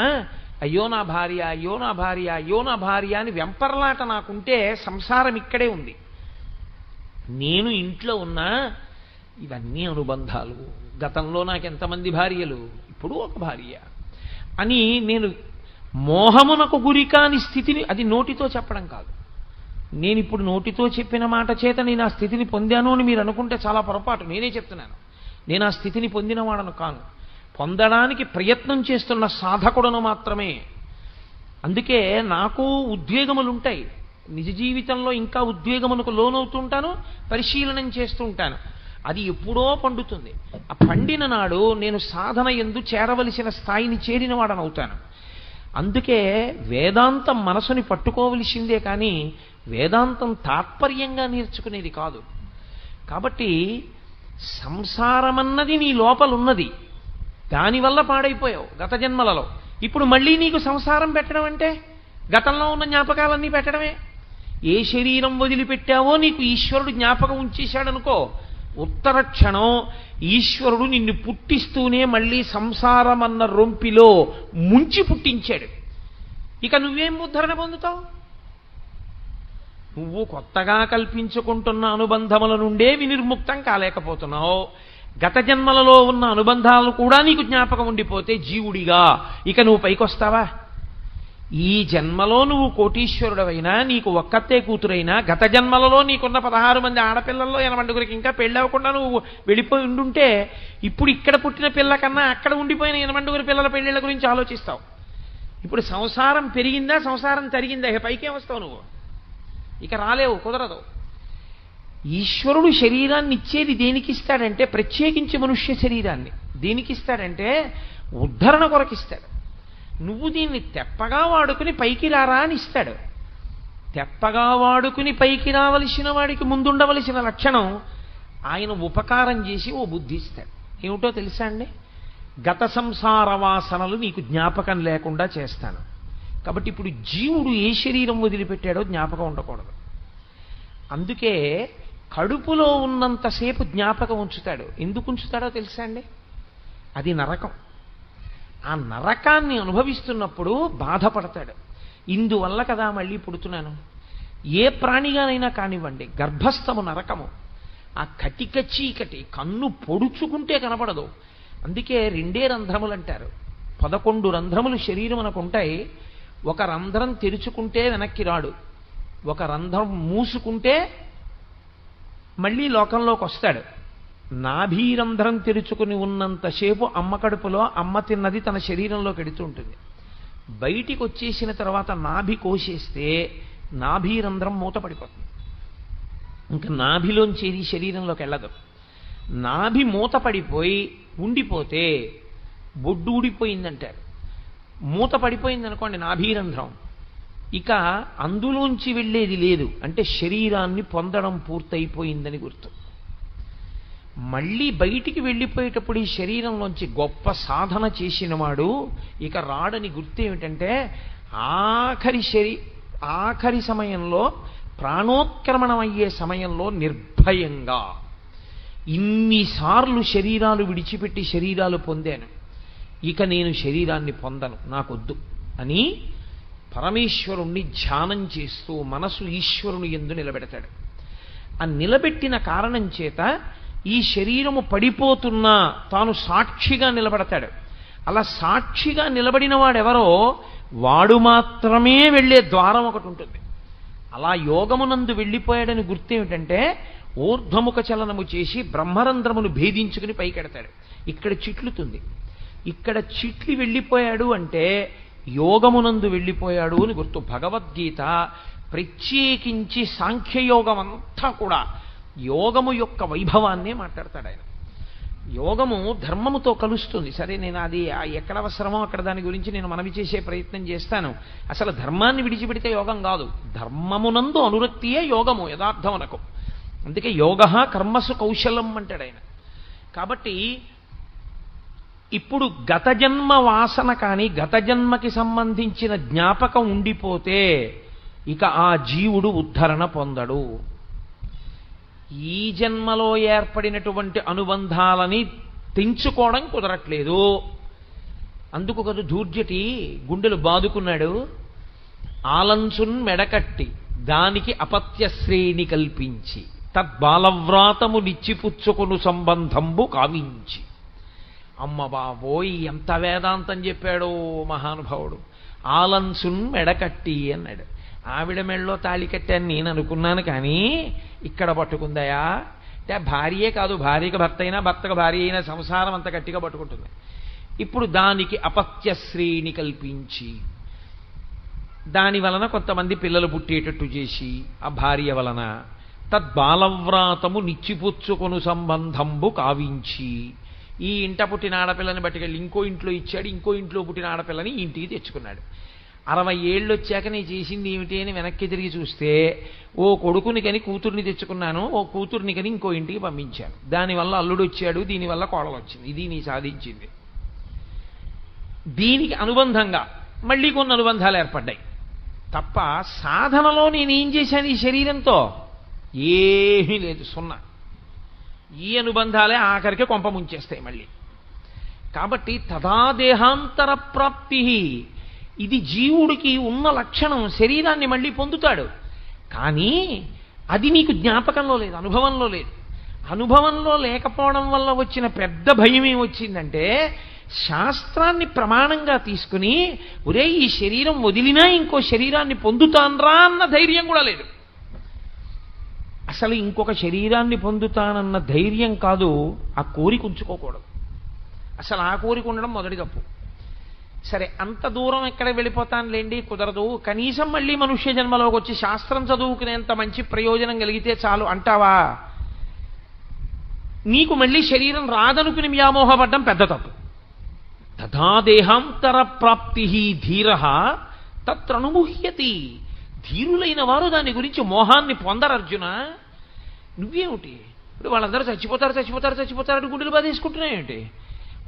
అయ్యో నా భార్య, అయ్యో నా భార్య, అయ్యో నా భార్య అని వెంపర్లాట నాకుంటే సంసారం ఇక్కడే ఉంది. నేను ఇంట్లో ఉన్నా ఇవన్నీ అనుబంధాలు, గతంలో నాకు ఎంతమంది భార్యలు, ఇప్పుడు ఒక భార్య అని నేను మోహమునకు గురికాని స్థితిని, అది నోటితో చెప్పడం కాదు. నేను ఇప్పుడు నోటితో చెప్పిన మాట చేత నేను ఆ స్థితిని పొందాను అని మీరు అనుకుంటే చాలా పొరపాటు. నేనే చెప్తున్నాను, నేను ఆ స్థితిని పొందినవాడను కాను, పొందడానికి ప్రయత్నం చేస్తున్న సాధకుడను మాత్రమే. అందుకే నాకు ఉద్వేగములుంటాయి, నిజ జీవితంలో ఇంకా ఉద్వేగమునకు లోనవుతుంటాను, పరిశీలనం చేస్తూ ఉంటాను. అది ఎప్పుడో పండుతుంది. ఆ పండిన నాడు నేను సాధన యందు చేరవలసిన స్థాయిని చేరిన వాడనవుతాను. అందుకే వేదాంతం మనసుని పట్టుకోవలసిందే కానీ వేదాంతం తాత్పర్యంగా నేర్చుకునేది కాదు. కాబట్టి సంసారమన్నది నీ లోపలున్నది, దానివల్ల పాడైపోయావు గత జన్మలలో. ఇప్పుడు మళ్ళీ నీకు సంసారం పెట్టడం అంటే గతంలో ఉన్న జ్ఞాపకాలన్నీ పెట్టడమే. ఏ శరీరం వదిలిపెట్టావో నీకు ఈశ్వరుడు జ్ఞాపకం ఉంచేశాడనుకో, ఉత్తర క్షణం ఈశ్వరుడు నిన్ను పుట్టిస్తూనే మళ్ళీ సంసారం అన్న రొంపిలో ముంచి పుట్టించాడు. ఇక నువ్వేం ఉద్ధరణ పొందుతావు? నువ్వు కొత్తగా కల్పించుకుంటున్న అనుబంధముల నుండే వినిర్ముక్తం కాలేకపోతున్నావు. గత జన్మలలో ఉన్న అనుబంధాలు కూడా నీకు జ్ఞాపకం ఉండిపోతే జీవుడిగా ఇక నువ్వు పైకొస్తావా? ఈ జన్మలో నువ్వు కోటీశ్వరుడవైనా, నీకు ఒక్కతే కూతురైనా, గత జన్మలలో నీకున్న 16 మంది ఆడపిల్లల్లో 80 ఇంకా పెళ్ళవకుండా నువ్వు వెళ్ళిపోయి ఉండుంటే ఇప్పుడు ఇక్కడ పుట్టిన పిల్ల కన్నా అక్కడ ఉండిపోయిన 80 పిల్లల పెళ్ళిళ్ళ గురించి ఆలోచిస్తావు. ఇప్పుడు సంసారం పెరిగిందా, సంసారం తరిగిందా, పైకే వస్తావు నువ్వు, ఇక రాలేవు, కుదరదు. ఈశ్వరుడు శరీరాన్ని ఇచ్చేది దేనికి ఇస్తాడంటే, ప్రత్యేకించి మనుష్య శరీరాన్ని దేనికి ఇస్తాడంటే ఉద్ధరణ కొరకిస్తాడు. నువ్వు దీన్ని తెప్పగా వాడుకుని పైకి రారా అని ఇస్తాడు. తెప్పగా వాడుకుని పైకి రావలసిన వాడికి ముందుండవలసిన లక్షణం ఆయన ఉపకారం చేసి ఓ బుద్ధి ఇస్తాడు. ఏమిటో తెలుసా అండి? గత సంసార వాసనలు నీకు జ్ఞాపకం లేకుండా చేస్తాను. కాబట్టి ఇప్పుడు జీవుడు ఏ శరీరం వదిలిపెట్టాడో జ్ఞాపకం ఉండకూడదు. అందుకే కడుపులో ఉన్నంతసేపు జ్ఞాపకం ఉంచుతాడు. ఎందుకు ఉంచుతాడో తెలుసా అండి? అది నరకం. ఆ నరకాన్ని అనుభవిస్తున్నప్పుడు బాధపడతాడు. ఇందువల్ల కదా మళ్ళీ పుడుతున్నాను. ఏ ప్రాణిగానైనా కానివ్వండి, గర్భస్థము నరకము. ఆ కటిక చీకటి కన్ను పొడుచుకుంటే కనపడదు. అందుకే 2 రంధ్రములు అంటారు. 11 రంధ్రములు శరీరం మనకు ఉంటాయి. ఒక రంధ్రం తెరుచుకుంటే వెనక్కి రాడు, ఒక రంధ్రం మూసుకుంటే మళ్ళీ లోకంలోకి వస్తాడు. నాభీరంధ్రం తెరుచుకుని ఉన్నంతసేపు అమ్మ కడుపులో అమ్మ తిన్నది తన శరీరంలోకి ఎడుతూ ఉంటుంది. బయటికి వచ్చేసిన తర్వాత నాభి కోసేస్తే నాభీరంధ్రం మూతపడిపోతుంది. ఇంకా నాభిలోంచి ఏది శరీరంలోకి వెళ్ళదు. నాభి మూతపడిపోయి ఉండిపోతే బొడ్డు ఊడిపోయిందంటారు. మూత పడిపోయింది అనుకోండి నాభీరంధ్రం, ఇక అందులోంచి వెళ్ళేది లేదు, అంటే శరీరాన్ని పొందడం పూర్తయిపోయిందని గుర్తు. మళ్ళీ బయటికి వెళ్ళిపోయేటప్పుడు ఈ శరీరంలోంచి గొప్ప సాధన చేసినవాడు ఇక రాడని గుర్తు ఏమిటంటే ఆఖరి సమయంలో, ప్రాణోత్క్రమణం అయ్యే సమయంలో నిర్భయంగా ఇన్నిసార్లు శరీరాలు విడిచిపెట్టి శరీరాలు పొందాను, ఇక నేను శరీరాన్ని పొందను, నాకొద్దు అని పరమేశ్వరుణ్ణి ధ్యానం చేస్తూ మనసు ఈశ్వరుని యందు నిలబెడతాడు. ఆ నిలబెట్టిన కారణం చేత ఈ శరీరము పడిపోతున్నా తాను సాక్షిగా నిలబడతాడు. అలా సాక్షిగా నిలబడిన వాడెవరో వాడు మాత్రమే వెళ్ళే ద్వారం ఒకటి ఉంటుంది. అలా యోగమునందు వెళ్ళిపోయాడని గుర్తేమిటంటే ఊర్ధ్వముఖ చలనము చేసి బ్రహ్మరంధ్రమును భేదించుకుని పైకెడతాడు. ఇక్కడ చిట్లుతుంది. ఇక్కడ చిట్లి వెళ్ళిపోయాడు అంటే యోగమునందు వెళ్ళిపోయాడు అని గుర్తు. భగవద్గీత ప్రత్యేకించి సాంఖ్యయోగం అంతా కూడా యోగము యొక్క వైభవాన్నే మాట్లాడతాడు ఆయన. యోగము ధర్మముతో కలుస్తుంది. సరే, నేను అది ఎక్కడ అవసరమో అక్కడ దాని గురించి నేను మనవి చేసే ప్రయత్నం చేస్తాను. అసలు ధర్మాన్ని విడిచిపెడితే యోగం కాదు, ధర్మమునందు అనురక్తియే యోగము యథార్థమునకు. అందుకే యోగ కర్మసు కౌశలం అంటాడు ఆయన. కాబట్టి ఇప్పుడు గత జన్మ వాసన కానీ గత జన్మకి సంబంధించిన జ్ఞాపకం ఉండిపోతే ఇక ఆ జీవుడు ఉద్ధరణ పొందడు. ఈ జన్మలో ఏర్పడినటువంటి అనుబంధాలని తెంచుకోవడం కుదరట్లేదు. అందుకు కదా ధూర్జటి గుండెలు బాదుకున్నాడు. ఆలంచున్ మెడకట్టి దానికి అపత్యశ్రేణి కల్పించి తద్బాలవ్రాతము నిచ్చిపుచ్చుకొను సంబంధంబు కావించి. అమ్మ బాబోయ్, ఎంత వేదాంతం చెప్పాడో మహానుభావుడు. ఆలంచున్ మెడకట్టి అన్నాడు. ఆవిడ మెళ్ళలో తాళి కట్టాను నేను అనుకున్నాను, కానీ ఇక్కడ పట్టుకుందయా అంటే భార్యే కాదు, భార్యకి భర్త అయినా భర్తకు భార్య అయినా సంసారం అంత గట్టిగా పట్టుకుంటుంది. ఇప్పుడు దానికి అపత్యశ్రేణి కల్పించి దాని వలన కొంతమంది పిల్లలు పుట్టేటట్టు చేసి ఆ భార్య వలన తద్బాలవ్రాతము నిచ్చిపుచ్చుకొను సంబంధంబు కావించి ఈ ఇంట పుట్టిన ఆడపిల్లని బట్టుకెళ్ళి ఇంకో ఇంట్లో ఇచ్చాడు. ఇంకో ఇంట్లో పుట్టిన ఆడపిల్లని ఈ ఇంటికి తెచ్చుకున్నాడు. 60 ఏళ్ళు వచ్చాక నేను చేసింది ఏమిటి అని వెనక్కి తిరిగి చూస్తే ఓ కొడుకుని కని కూతుర్ని తెచ్చుకున్నాను, ఓ కూతుర్ని కని ఇంకో ఇంటికి పంపించాను. దానివల్ల అల్లుడు వచ్చాడు, దీనివల్ల కోడలు వచ్చింది. ఇది నీ సాధించింది. దీనికి అనుబంధంగా మళ్ళీ కొన్ని అనుబంధాలు ఏర్పడ్డాయి తప్ప సాధనలో నేనేం చేశాను ఈ శరీరంతో? ఏమీ లేదు, సున్నా. ఈ అనుబంధాలే ఆఖరికి కొంప ముంచేస్తాయి మళ్ళీ. కాబట్టి తదా దేహాంతర ప్రాప్తి, ఇది జీవుడికి ఉన్న లక్షణం. శరీరాన్ని మళ్ళీ పొందుతాడు, కానీ అది నీకు జ్ఞాపకంలో లేదు, అనుభవంలో లేదు. అనుభవంలో లేకపోవడం వల్ల వచ్చిన పెద్ద భయం ఏమొచ్చిందంటే శాస్త్రాన్ని ప్రమాణంగా తీసుకుని ఒరే ఈ శరీరం వదిలినా ఇంకో శరీరాన్ని పొందుతాన్రా అన్న ధైర్యం కూడా లేదు. అసలు ఇంకొక శరీరాన్ని పొందుతానన్న ధైర్యం కాదు, ఆ కోరిక ఉంచుకోకూడదు. అసలు ఆ కోరిక ఉండడం మొదటి తప్పు. సరే, అంత దూరం ఎక్కడ వెళ్ళిపోతానులేండి, కుదరదు. కనీసం మళ్ళీ మనుష్య జన్మలోకి వచ్చి శాస్త్రం చదువుకునేంత మంచి ప్రయోజనం కలిగితే చాలు అంటావా? నీకు మళ్ళీ శరీరం రాదనుకుని వ్యామోహపడ్డం పెద్ద తప్పు. తథా దేహాంతర ప్రాప్తి ధీర తత్రనుముహ్యతి. ధీరులైన వారు దాని గురించి మోహాన్ని పొందరు. అర్జున, నువ్వేమిటి ఇప్పుడు వాళ్ళందరూ చచ్చిపోతారు గుండెలు బాధేసుకుంటున్నాయేంటి?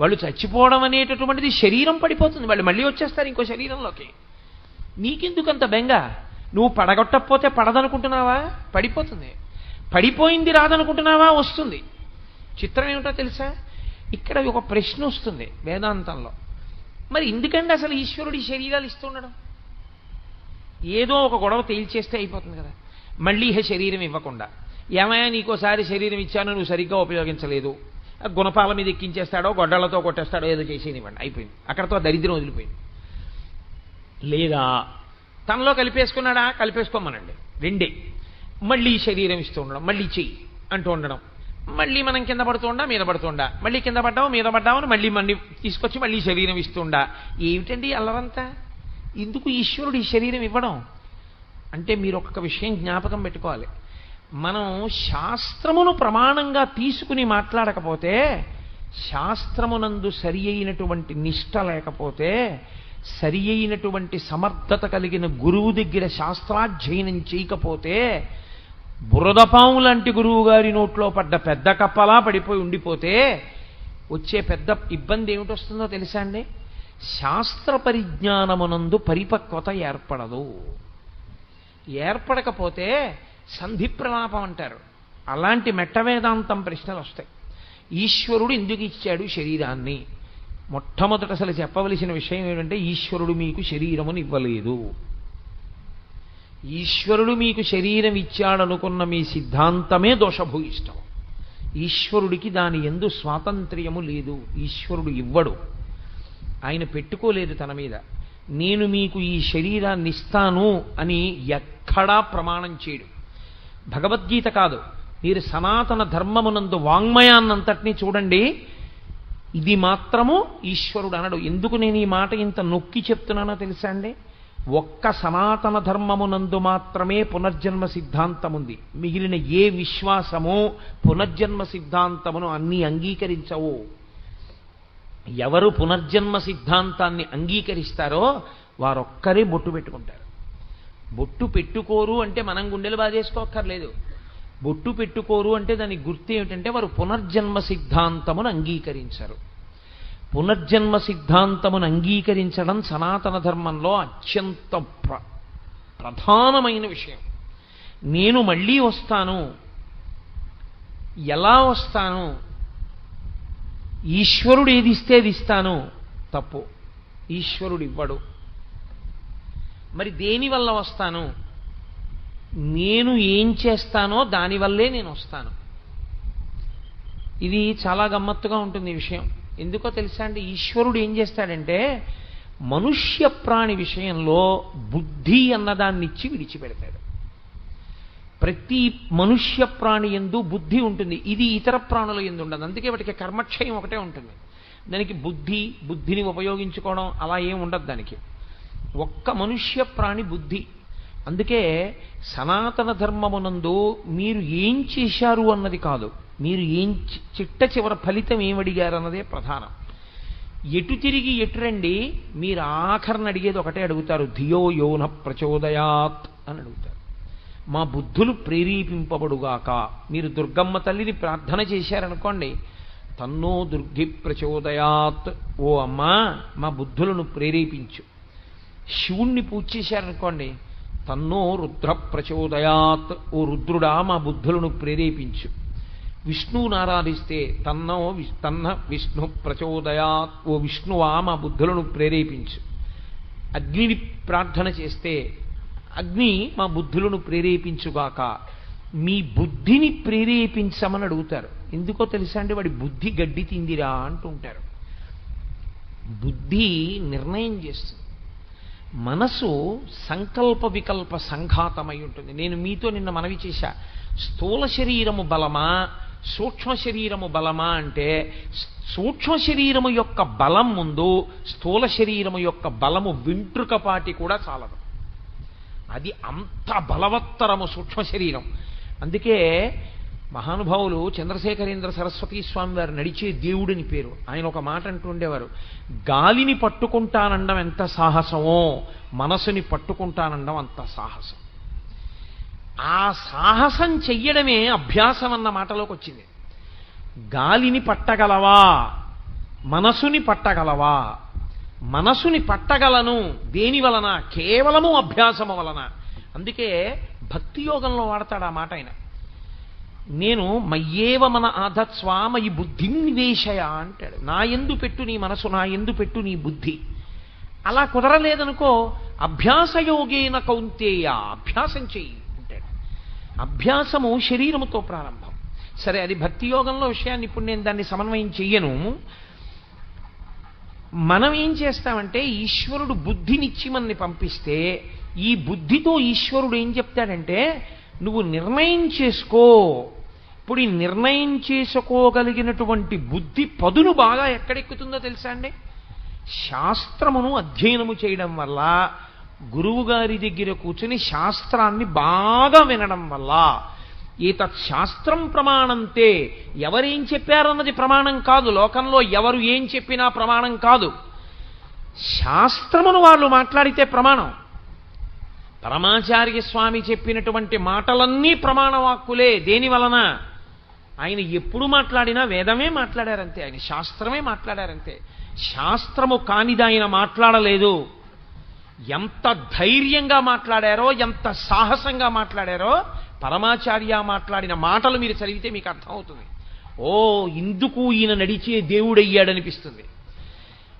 వాళ్ళు చచ్చిపోవడం అనేటటువంటిది శరీరం పడిపోతుంది, వాళ్ళు మళ్ళీ వచ్చేస్తారు ఇంకో శరీరంలోకి. నీకెందుకంత బెంగ? నువ్వు పడగొట్టకపోతే పడదనుకుంటున్నావా? పడిపోతుంది. పడిపోయింది రాదనుకుంటున్నావా? వస్తుంది. చిత్రం ఏమిటో తెలుసా? ఇక్కడ ఒక ప్రశ్న వస్తుంది వేదాంతంలో. మరి ఎందుకంటే అసలు ఈశ్వరుడి శరీరాలు ఇస్తుండడం? ఏదో ఒక గొడవ తేల్చేస్తే అయిపోతుంది కదా. మళ్ళీ శరీరం ఇవ్వకుండా, ఏమయ్యా నీకోసారి శరీరం ఇచ్చాను నువ్వు సరిగ్గా ఉపయోగించలేదు, గుణపాల మీద ఎక్కించేస్తాడో గొడ్డలతో కొట్టేస్తాడో ఏదో చేసేనివ్వండి, అయిపోయింది. అక్కడతో దరిద్రం వదిలిపోయింది. లేదా తనలో కలిపేసుకున్నాడా? కలిపేసుకోమనండి, రెండే. మళ్ళీ శరీరం ఇస్తూ ఉండడం, మళ్ళీ చెయ్యి అంటూ ఉండడం, మళ్ళీ మనం కింద పడుతుండా మీద పడుతుండా, మళ్ళీ కింద పడ్డావు మీద పడ్డామని మళ్ళీ మళ్ళీ తీసుకొచ్చి మళ్ళీ శరీరం ఇస్తుండా. ఏమిటండి అల్లరంతా? ఎందుకు ఈశ్వరుడు ఈ శరీరం ఇవ్వడం అంటే మీరు ఒక్క విషయం జ్ఞాపకం పెట్టుకోవాలి. మనం శాస్త్రమును ప్రమాణంగా తీసుకుని మాట్లాడకపోతే, శాస్త్రమునందు సరి అయినటువంటి నిష్ట లేకపోతే, సరి అయినటువంటి సమర్థత కలిగిన గురువు దగ్గర శాస్త్రాధ్యయనం చేయకపోతే, బురదపాము లాంటి గురువు గారి నోట్లో పడ్డ పెద్ద కప్పలా పడిపోయి ఉండిపోతే వచ్చే పెద్ద ఇబ్బంది ఏమిటొస్తుందో తెలుసా అండి? శాస్త్ర పరిజ్ఞానమునందు పరిపక్వత ఏర్పడదు. ఏర్పడకపోతే సంధి ప్రలాపం అంటారు. అలాంటి మెట్టవేదాంతం ప్రశ్నలు వస్తాయి. ఈశ్వరుడు ఎందుకు ఇచ్చాడు శరీరాన్ని? మొట్టమొదట అసలు చెప్పవలసిన విషయం ఏమిటంటే ఈశ్వరుడు మీకు శరీరమును ఇవ్వలేదు. ఈశ్వరుడు మీకు శరీరం ఇచ్చాడనుకున్న మీ సిద్ధాంతమే దోషభూయిష్టం. ఈశ్వరుడికి దాని యందు స్వాతంత్ర్యము లేదు. ఈశ్వరుడు ఇవ్వడు, ఆయన పెట్టుకోలేదు తన మీద. నేను మీకు ఈ శరీరాన్ని ఇస్తాను అని ఎక్కడా ప్రమాణం చేయడు. భగవద్గీత కాదు, మీరు సనాతన ధర్మమునందు వాంగ్మయాన్నంతటినీ చూడండి, ఇది మాత్రము ఈశ్వరుడు అనడు. ఎందుకు నేను ఈ మాట ఇంత నొక్కి చెప్తున్నానో తెలుసా అండి? ఒక్క సనాతన ధర్మమునందు మాత్రమే పునర్జన్మ సిద్ధాంతం ఉంది. మిగిలిన ఏ విశ్వాసము పునర్జన్మ సిద్ధాంతమును అన్నీ అంగీకరించవు. ఎవరు పునర్జన్మ సిద్ధాంతాన్ని అంగీకరిస్తారో వారొక్కరే బొట్టు పెట్టుకుంటారు. బొట్టు పెట్టుకోరు అంటే మనం గుండెలు బాధేసుకోక్కర్లేదు. బొట్టు పెట్టుకోరు అంటే దానికి గుర్తు ఏమిటంటే వారు పునర్జన్మ సిద్ధాంతమును అంగీకరించరు. పునర్జన్మ సిద్ధాంతమును అంగీకరించడం సనాతన ధర్మంలో అత్యంత ప్రధానమైన విషయం. నేను మళ్ళీ వస్తాను, ఎలా వస్తాను, ఈశ్వరుడు ఏది ఇస్తే అది ఇస్తాను, తప్పు. ఈశ్వరుడు ఇవ్వడు. మరి దేనివల్ల వస్తాను? నేను ఏం చేస్తానో దానివల్లే నేను వస్తాను. ఇది చాలా గమ్మత్తుగా ఉంటుంది ఈ విషయం. ఎందుకో తెలుసా అండి? ఈశ్వరుడు ఏం చేస్తాడంటే మనుష్య ప్రాణి విషయంలో బుద్ధి అన్నదాన్ని ఇచ్చి విడిచిపెడతాడు. ప్రతి మనుష్య ప్రాణి యందు బుద్ధి ఉంటుంది. ఇది ఇతర ప్రాణుల యందు ఉండదు. అందుకే వాటికి కర్మక్షయం ఒకటే ఉంటుంది. దానికి బుద్ధిని ఉపయోగించుకోవడం అలా ఏం ఉండదు దానికి. ఒక్క మనుష్య ప్రాణి బుద్ధి. అందుకే సనాతన ధర్మమునందు మీరు ఏం చేశారు అన్నది కాదు, మీరు ఏం చిట్ట చివరి ఫలితం ఏమడిగారు అన్నదే ప్రధానం. ఎటు తిరిగి ఎటు రండి, మీరు ఆఖరణ అడిగేది ఒకటే అడుగుతారు, ధియో యోన ప్రచోదయాత్ అని అడుగుతారు. మా బుద్ధులు ప్రేరేపింపబడుగాక. మీరు దుర్గమ్మ తల్లిని ప్రార్థన చేశారనుకోండి, తన్నో దుర్గి ప్రచోదయాత్, ఓ అమ్మా మా బుద్ధులను ప్రేరేపించు. శివుణ్ణి పూజ చేశారనుకోండి, తన్నో రుద్ర ప్రచోదయాత్, ఓ రుద్రుడా మా బుద్ధులను ప్రేరేపించు. విష్ణువుని ఆరాధిస్తే తన్న విష్ణు ప్రచోదయాత్, ఓ విష్ణువా మా బుద్ధులను ప్రేరేపించు. అగ్నిని ప్రార్థన చేస్తే అగ్ని మా బుద్ధులను ప్రేరేపించుగాక. మీ బుద్ధిని ప్రేరేపించమని అడుగుతారు. ఎందుకో తెలుసా అండి? వాడి బుద్ధి గడ్డి తిందిరా అంటుంటారు. బుద్ధి నిర్ణయం చేస్తుంది. మనసు సంకల్ప వికల్ప సంఘాతమై ఉంటుంది. నేను మీతో నిన్న మనవి చేశా, స్థూల శరీరము బలమా సూక్ష్మ శరీరము బలమా అంటే సూక్ష్మ శరీరము యొక్క బలం ముందు స్థూల శరీరము యొక్క బలము వెంట్రుకపాటి కూడా చాలదు. అది అంత బలవత్తరము సూక్ష్మ శరీరం. అందుకే మహానుభావులు చంద్రశేఖరేంద్ర సరస్వతీ స్వామి వారు నడిచే దేవుడిని పేరు. ఆయన ఒక మాట అంటూ ఉండేవారు, గాలిని పట్టుకుంటానండం ఎంత సాహసమో మనసుని పట్టుకుంటానండం అంత సాహసం. ఆ సాహసం చెయ్యడమే అభ్యాసం అన్న మాటలోకి వచ్చింది. గాలిని పట్టగలవా, మనసుని పట్టగలవా? మనసుని పట్టగలను. దేని వలన? కేవలము అభ్యాసము వలన. అందుకే భక్తి యోగంలో వాడతాడు ఆ మాట ఆయన. నేను మయ్యేవ మన ఆధత్స్వా మయి బుద్ధిం నివేశయ అంటాడు. నా యందు పెట్టు నీ మనసు, నా యందు పెట్టు నీ బుద్ధి. అలా కుదరలేదనుకో, అభ్యాసయోగేన కౌంతేయ, అభ్యాసం చెయ్యి అంటాడు. అభ్యాసము శరీరముతో ప్రారంభం. సరే, అది భక్తి యోగంలో విషయాన్ని ఇప్పుడు నేను దాన్ని సమన్వయం చెయ్యను. మనం ఏం చేస్తామంటే ఈశ్వరుడు బుద్ధినిచ్చి మనని పంపిస్తే ఈ బుద్ధితో ఈశ్వరుడు ఏం చెప్తాడంటే నువ్వు నిర్ణయం చేసుకో. ఇప్పుడు ఈ నిర్ణయం చేసుకోగలిగినటువంటి బుద్ధి పదును బాగా ఎక్కడెక్కుతుందో తెలుసా అండి? శాస్త్రమును అధ్యయనము చేయడం వల్ల, గురువు గారి దగ్గర కూర్చుని శాస్త్రాన్ని బాగా వినడం వల్ల, ఏతత్ శాస్త్రం ప్రమాణంతే, ఎవరేం చెప్పారన్నది ప్రమాణం కాదు. లోకంలో ఎవరు ఏం చెప్పినా ప్రమాణం కాదు. శాస్త్రమును వాళ్ళు మాట్లాడితే ప్రమాణం. పరమాచార్య స్వామి చెప్పినటువంటి మాటలన్నీ ప్రమాణవాక్కులే. దేని వలన? ఆయన ఎప్పుడు మాట్లాడినా వేదమే మాట్లాడారంతే, ఆయన శాస్త్రమే మాట్లాడారంతే. శాస్త్రము కానిది ఆయన మాట్లాడలేదు. ఎంత ధైర్యంగా మాట్లాడారో, ఎంత సాహసంగా మాట్లాడారో పరమాచార్య మాట్లాడిన మాటలు మీరు చదివితే మీకు అర్థమవుతుంది. ఓ, ఇందుకు ఈయన నడిచే దేవుడయ్యాడనిపిస్తుంది.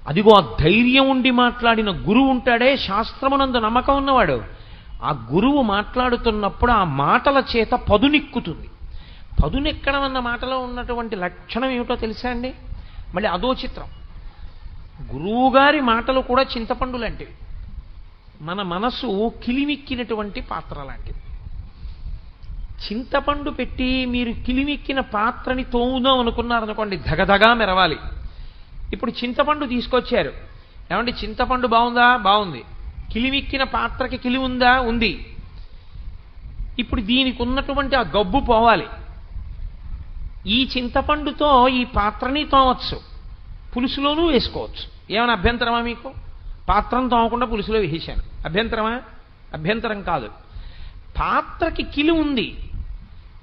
అదిగో ఆ ధైర్యం ఉండి మాట్లాడిన గురువు ఉంటాడే, శాస్త్రమునందు నమ్మకం ఉన్నవాడు, ఆ గురువు మాట్లాడుతున్నప్పుడు ఆ మాటల చేత పదునెక్కుతుంది. పదునెక్కడం అన్న మాటలో ఉన్నటువంటి లక్షణం ఏమిటో తెలుసా అండి? మళ్ళీ అదో చిత్రం. గురువుగారి మాటలు కూడా చింతపండు లాంటివి. మన మనసు కిలిమిక్కినటువంటి పాత్ర లాంటిది. చింతపండు పెట్టి మీరు కిలిమిక్కిన పాత్రని తోముదాం అనుకున్నారనుకోండి, ధగధగా మెరవాలి. ఇప్పుడు చింతపండు తీసుకొచ్చారు, ఏమంటే చింతపండు బాగుందా? బాగుంది. కిలిమిక్కిన పాత్రకి కిలి ఉందా? ఉంది. ఇప్పుడు దీనికి ఉన్నటువంటి ఆ గబ్బు పోవాలి. ఈ చింతపండుతో ఈ పాత్రని తోమచ్చు, పులుసులోనూ వేసుకోవచ్చు. ఏమైనా అభ్యంతరమా మీకు? పాత్రను తోమకుండా పులుసులో వేసేశాను, అభ్యంతరమా? అభ్యంతరం కాదు. పాత్రకి కిలి ఉంది.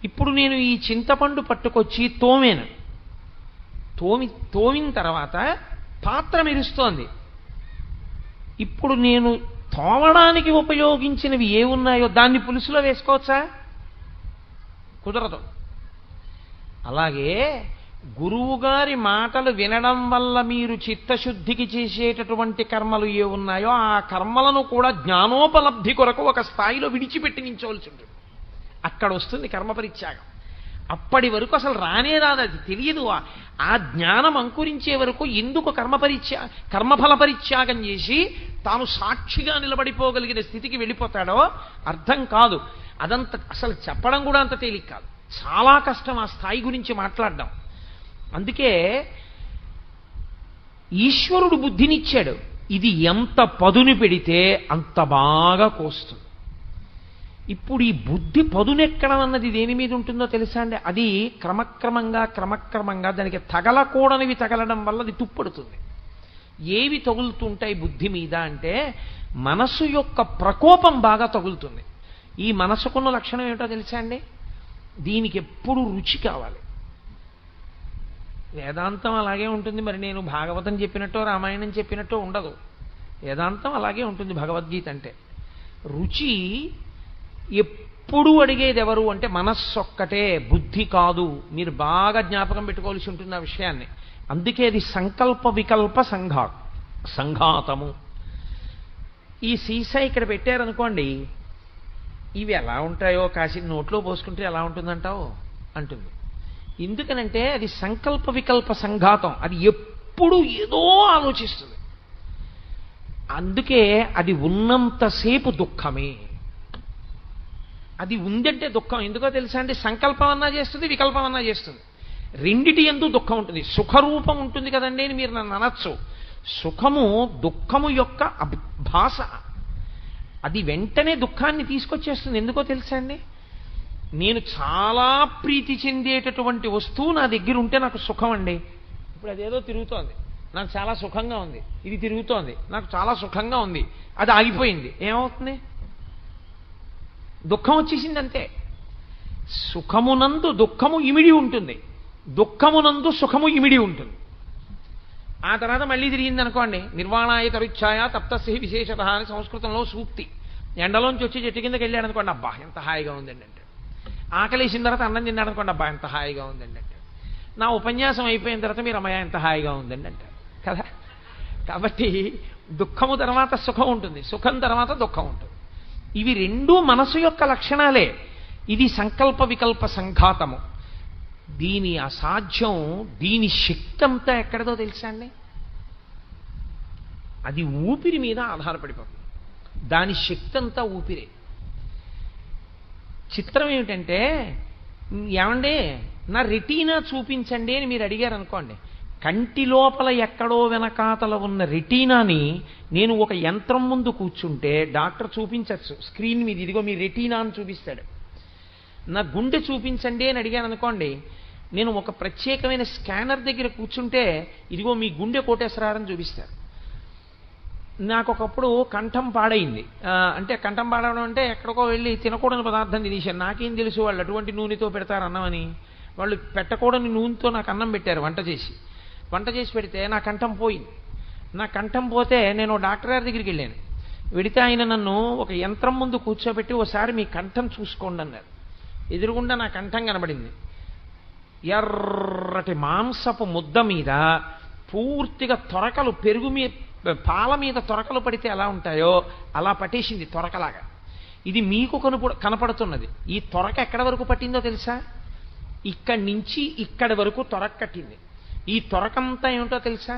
ఇప్పుడు నేను ఈ చింతపండు పట్టుకొచ్చి తోమాను. తోమిన తర్వాత పాత్ర మెరుస్తోంది. ఇప్పుడు నేను తోమడానికి ఉపయోగించినవి ఏమున్నాయో దాన్ని పులుసులో వేసుకోవచ్చా? కుదరదు. అలాగే గురువుగారి మాటలు వినడం వల్ల మీరు చిత్తశుద్ధికి చేసేటటువంటి కర్మలు ఏ ఉన్నాయో ఆ కర్మలను కూడా జ్ఞానోపలబ్ధి కొరకు ఒక స్థాయిలో విడిచిపెట్టి నించవలసి ఉంటుంది. అక్కడ వస్తుంది కర్మపరిత్యాగం. అప్పటి వరకు అసలు రానే రాదు, అది తెలియదు. ఆ జ్ఞానం అంకురించే వరకు ఎందుకు కర్మఫల పరిత్యాగం చేసి తాను సాక్షిగా నిలబడిపోగలిగిన స్థితికి వెళ్ళిపోతాడో అర్థం కాదు. అదంత అసలు చెప్పడం కూడా అంత తేలిక కాదు, చాలా కష్టం ఆ స్థాయి గురించి మాట్లాడడం. అందుకే ఈశ్వరుడు బుద్ధినిచ్చాడు, ఇది ఎంత పదును పెడితే అంత బాగా కోస్తుంది. ఇప్పుడు ఈ బుద్ధి పదునెక్కడం అన్నది దేని మీద ఉంటుందో తెలుసా అండి? అది క్రమక్రమంగా దానికి తగలకూడనివి తగలడం వల్ల అది తుప్పడుతుంది. ఏవి తగులుతుంటాయి బుద్ధి మీద అంటే మనసు యొక్క ప్రకోపం బాగా తగులుతుంది. ఈ మనసుకున్న లక్షణం ఏమిటో తెలుసా అండి? దీనికి ఎప్పుడు రుచి కావాలి. వేదాంతం అలాగే ఉంటుంది. మరి నేను భాగవతం చెప్పినట్టో రామాయణం చెప్పినట్టో ఉండదు. వేదాంతం అలాగే ఉంటుంది. భగవద్గీత అంటే రుచి ఎప్పుడు అడిగేది ఎవరు అంటే మనస్సు ఒక్కటే, బుద్ధి కాదు. మీరు బాగా జ్ఞాపకం పెట్టుకోవాల్సి ఉంటుంది ఆ విషయాన్ని. అందుకే అది సంకల్ప వికల్ప సంఘాతము. ఈ సీసా ఇక్కడ పెట్టారనుకోండి, ఇవి ఎలా ఉంటాయో కాసి నోట్లో పోసుకుంటే ఎలా ఉంటుందంటావు అంటుంది. ఎందుకనంటే అది సంకల్ప వికల్ప సంఘాతం. అది ఎప్పుడు ఏదో ఆలోచిస్తుంది. అందుకే అది ఉన్నంతసేపు దుఃఖమే. అది ఉందంటే దుఃఖం. ఎందుకో తెలుసా అండి? సంకల్పం అన్నా చేస్తుంది, వికల్పం అన్నా చేస్తుంది. రెండిటి యందు దుఃఖం ఉంటుంది. సుఖరూపం ఉంటుంది కదండి అని మీరు నన్ను అనొచ్చు. సుఖము దుఃఖము యొక్క భాష. అది వెంటనే దుఃఖాన్ని తీసుకొచ్చేస్తుంది. ఎందుకో తెలుసా అండి? నేను చాలా ప్రీతి చెందేటటువంటి వస్తువు నా దగ్గర ఉంటే నాకు సుఖం అండి. ఇప్పుడు అదేదో తిరుగుతోంది, నాకు చాలా సుఖంగా ఉంది. ఇది తిరుగుతోంది, నాకు చాలా సుఖంగా ఉంది. అది ఆగిపోయింది, ఏమవుతుంది? దుఃఖం వచ్చేసింది అంతే. సుఖమునందు దుఃఖము ఇమిడి ఉంటుంది, దుఃఖమునందు సుఖము ఇమిడి ఉంటుంది. ఆ తర్వాత మళ్ళీ తిరిగింది అనుకోండి, నిర్వాణాయ తరుచ్ఛాయ తప్తస్య విశేషత అని సంస్కృతంలో సూక్తి. ఎండలోంచి వచ్చి చెట్టు కిందకి వెళ్ళాడు అనుకోండి, అబ్బా ఎంత హాయిగా ఉందండి అంటే. ఆకలేసిన తర్వాత అన్నం తిన్నాడు అనుకోండి, అబ్బా ఎంత హాయిగా ఉందండి అంటే. నా ఉపన్యాసం అయిపోయిన తర్వాత మీరు అమ్మాయి ఎంత హాయిగా ఉందండి అంటారు కదా. కాబట్టి దుఃఖము తర్వాత సుఖం ఉంటుంది, సుఖం తర్వాత దుఃఖం ఉంటుంది. ఇవి రెండూ మనసు యొక్క లక్షణాలే. ఇది సంకల్ప వికల్ప సంఘాతము. దీని అసాధ్యం, దీని శక్తి అంతా ఎక్కడదో తెలుసా అండి? అది ఊపిరి మీద ఆధారపడిపోతుంది. దాని శక్తి అంతా ఊపిరే. చిత్రం ఏమిటంటే, ఏమండి నా రెటీనా చూపించండి అని మీరు అడిగారు అనుకోండి, కంటి లోపల ఎక్కడో వెనకాతల ఉన్న రెటీనాని నేను ఒక యంత్రం ముందు కూర్చుంటే డాక్టర్ చూపించచ్చు స్క్రీన్ మీద, ఇదిగో మీ రెటీనా అని చూపిస్తాడు. నా గుండె చూపించండి అని అడిగాను అనుకోండి, నేను ఒక ప్రత్యేకమైన స్కానర్ దగ్గర కూర్చుంటే ఇదిగో మీ గుండె కోటేశ్వరారని చూపిస్తారు. నాకు ఒకప్పుడు కంఠం పాడైంది. అంటే కంఠం పాడడం అంటే ఎక్కడికో వెళ్ళి తినకూడని పదార్థం తినేశాను. నాకేం తెలుసు వాళ్ళు అటువంటి నూనెతో పెడతారు అన్నమని. వాళ్ళు పెట్టకూడని నూనెతో నాకు అన్నం పెట్టారు వంట చేసి పెడితే నా కంఠం పోయింది. నా కంఠం పోతే నేను డాక్టర్ గారి దగ్గరికి వెళ్ళాను. వెడితే ఆయన నన్ను ఒక యంత్రం ముందు కూర్చోబెట్టి ఓసారి మీ కంఠం చూసుకోండి అన్నారు. ఎదురుగుండా నా కంఠం కనబడింది. ఎర్రటి మాంసపు ముద్ద మీద పూర్తిగా తొరకలు, పెరుగు మీద పాల మీద తొరకలు పడితే ఎలా ఉంటాయో అలా పట్టేసింది తొరకలాగా. ఇది మీకు కనపడుతున్నది. ఈ తొరక ఎక్కడి వరకు పట్టిందో తెలుసా? ఇక్కడి నుంచి ఇక్కడి వరకు తొరక కట్టింది. ఈ తొరకంతా ఏమిటో తెలుసా?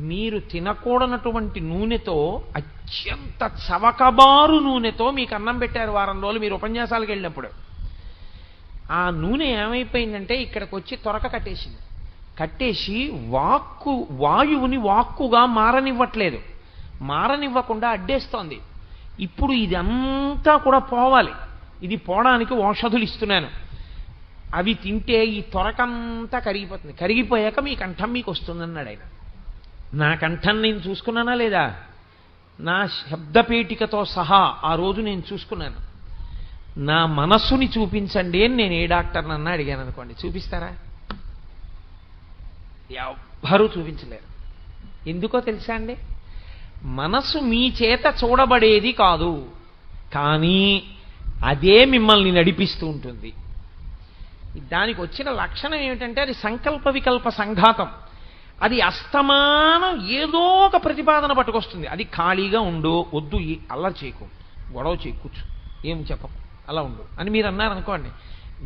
మీరు తినకూడనటువంటి నూనెతో, అత్యంత చవకబారు నూనెతో మీకు అన్నం పెట్టారు వారం రోజులు మీరు ఉపన్యాసాలకు వెళ్ళినప్పుడు. ఆ నూనె ఏమైపోయిందంటే ఇక్కడికి వచ్చి తొరక కట్టేసింది. కట్టేసి వాయువుని వాక్కుగా మారనివ్వట్లేదు, మారనివ్వకుండా అడ్డేస్తోంది. ఇప్పుడు ఇదంతా కూడా పోవాలి. ఇది పోవడానికి ఔషధులు ఇస్తున్నాను, అవి తింటే ఈ తొరకంతా కరిగిపోతుంది. కరిగిపోయాక మీ కంఠం మీకు వస్తుందన్నాడు ఆయన. నా కంఠం నేను చూసుకున్నానా లేదా? నా శబ్దపేటికతో సహా ఆ రోజు నేను చూసుకున్నాను. నా మనస్సుని చూపించండి అని నేను ఏ డాక్టర్నన్నా అడిగాను అనుకోండి, చూపిస్తారా? ఎవ్వరూ చూపించలేరు. ఎందుకో తెలుసా అండి? మనస్సు మీ చేత చూడబడేది కాదు, కానీ అదే మిమ్మల్ని నడిపిస్తూ ఉంటుంది. దానికి వచ్చిన లక్షణం ఏమిటంటే అది సంకల్ప వికల్ప సంఘాతం. అది అస్తమానం ఏదో ఒక ప్రతిపాదన పట్టుకొస్తుంది. అది ఖాళీగా ఉండు, వద్దు అల్లరి చేయకు, గొడవ చేయి, కూర్చు, ఏం చెప్పకు, అలా ఉండు అని మీరు అన్నారనుకోండి,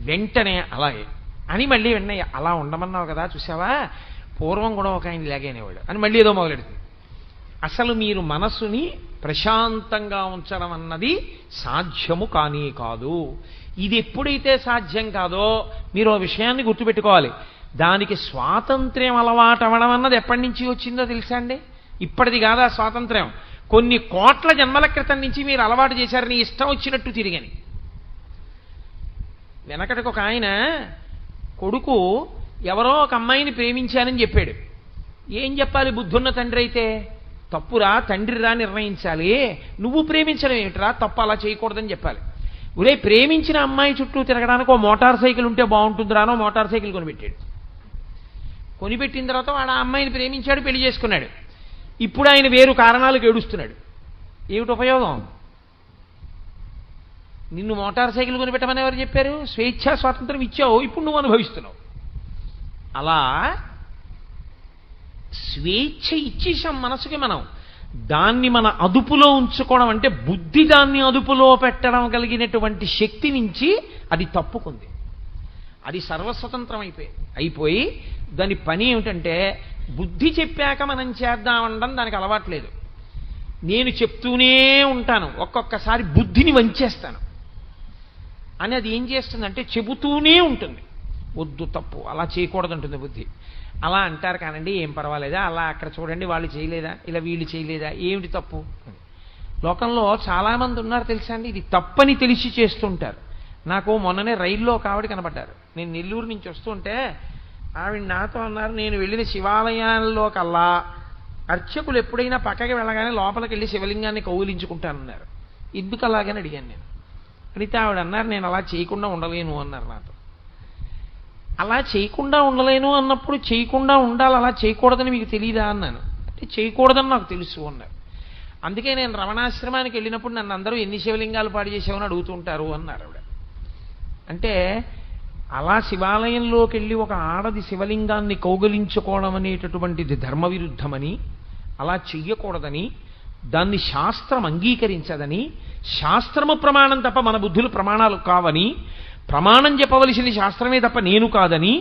వెంటనే అలాగే అని మళ్ళీ వెంటనే అలా ఉండమన్నావు కదా చూసావా, పూర్వం కూడా ఒక ఆయన ఇలాగేనేవాడు అని మళ్ళీ ఏదో మొదలెడుతుంది. అసలు మీరు మనస్సుని ప్రశాంతంగా ఉంచడం అన్నది సాధ్యము కానీ కాదు. ఇది ఎప్పుడైతే సాధ్యం కాదో మీరు ఆ విషయాన్ని గుర్తుపెట్టుకోవాలి. దానికి స్వాతంత్ర్యం అలవాటు అవ్వడం అన్నది ఎప్పటి నుంచి వచ్చిందో తెలుసా అండి? ఇప్పటిది కాదు ఆ స్వాతంత్ర్యం, కొన్ని కోట్ల జన్మల క్రితం నుంచి మీరు అలవాటు చేశారని ఇష్టం వచ్చినట్టు తిరిగని. వెనకటికి ఒక ఆయన కొడుకు ఎవరో ఒక అమ్మాయిని ప్రేమించానని చెప్పాడు. ఏం చెప్పాలి బుద్ధున్న తండ్రి అయితే? తప్పురా, తండ్రిరా నిర్ణయించాలి, నువ్వు ప్రేమించడం ఏమిటిరా, తప్పు, అలా చేయకూడదని చెప్పాలి. ఒరే, ప్రేమించిన అమ్మాయి చుట్టూ తిరగడానికి ఓ మోటార్ సైకిల్ ఉంటే బాగుంటుందిరానో మోటార్ సైకిల్ కొనిపెట్టాడు. కొనిపెట్టిన తర్వాత వాడు ఆ అమ్మాయిని ప్రేమించాడు, పెళ్లి చేసుకున్నాడు. ఇప్పుడు ఆయన వేరు కారణాలకు ఏడుస్తున్నాడు. ఏమిటి ఉపయోగం? నిన్ను మోటార్ సైకిల్ కొనిపెట్టమని ఎవరు చెప్పారు? స్వేచ్ఛా స్వాతంత్రం ఇచ్చావు, ఇప్పుడు నువ్వు అనుభవిస్తున్నావు. అలా స్వేచ్ఛ ఇచ్చేసాం మనసుకి మనం. దాన్ని మన అదుపులో ఉంచుకోవడం అంటే బుద్ధి దాన్ని అదుపులో పెట్టడం కలిగినటువంటి శక్తి నుంచి అది తప్పుకుంది. అది సర్వస్వతంత్రం అయిపోయి దాని పని ఏమిటంటే బుద్ధి చెప్పాక మనం చేద్దామనడం దానికి అలవాట్లేదు. నేను చెప్తూనే ఉంటాను, ఒక్కొక్కసారి బుద్ధిని వంచేస్తాను అని అది ఏం చేస్తుందంటే చెబుతూనే ఉంటుంది. వద్దు, తప్పు, అలా చేయకూడదంటుంది బుద్ధి. అలా అంటారు కానండి, ఏం పర్వాలేదా, అలా అక్కడ చూడండి వాళ్ళు చేయలేదా, ఇలా వీళ్ళు చేయలేదా, ఏమిటి తప్పు? లోకంలో చాలామంది ఉన్నారు తెలుసా అండి, ఇది తప్పని తెలిసి చేస్తుంటారు. నాకు మొన్ననే రైల్లో ఒక ఆవిడ కనబడ్డారు. నేను నెల్లూరు నుంచి వస్తుంటే ఆవిడ నాతో అన్నారు, నేను వెళ్ళిన శివాలయాల్లో కల్లా అర్చకులు ఎప్పుడైనా పక్కకి వెళ్ళగానే లోపలికి వెళ్ళి శివలింగాన్ని కౌగిలించుకుంటానన్నారు. ఎందుకు అలాగని అడిగాను నేను. అడిగితే ఆవిడ అన్నారు, నేను అలా చేయకుండా ఉండలేను అన్నారు నాతో. అలా చేయకుండా ఉండలేను అన్నప్పుడు చేయకుండా ఉండాలి, అలా చేయకూడదని మీకు తెలియదా అన్నాను. అంటే చేయకూడదని నాకు తెలుసు అన్నారు. అందుకే నేను రమణాశ్రమానికి వెళ్ళినప్పుడు నన్ను అందరూ ఎన్ని శివలింగాలు పాడు చేసామని అడుగుతుంటారు అన్నారు ఆవిడ. అంటే అలా శివాలయంలోకి వెళ్ళి ఒక ఆడది శివలింగాన్ని కౌగలించుకోవడం అనేటటువంటిది ధర్మ విరుద్ధమని, అలా చెయ్యకూడదని, దాన్ని శాస్త్రం అంగీకరించదని, శాస్త్రము ప్రమాణం తప్ప మన బుద్ధులు ప్రమాణాలు కావని, ప్రమాణం చెప్పవలసింది శాస్త్రమే తప్ప నేను కాదని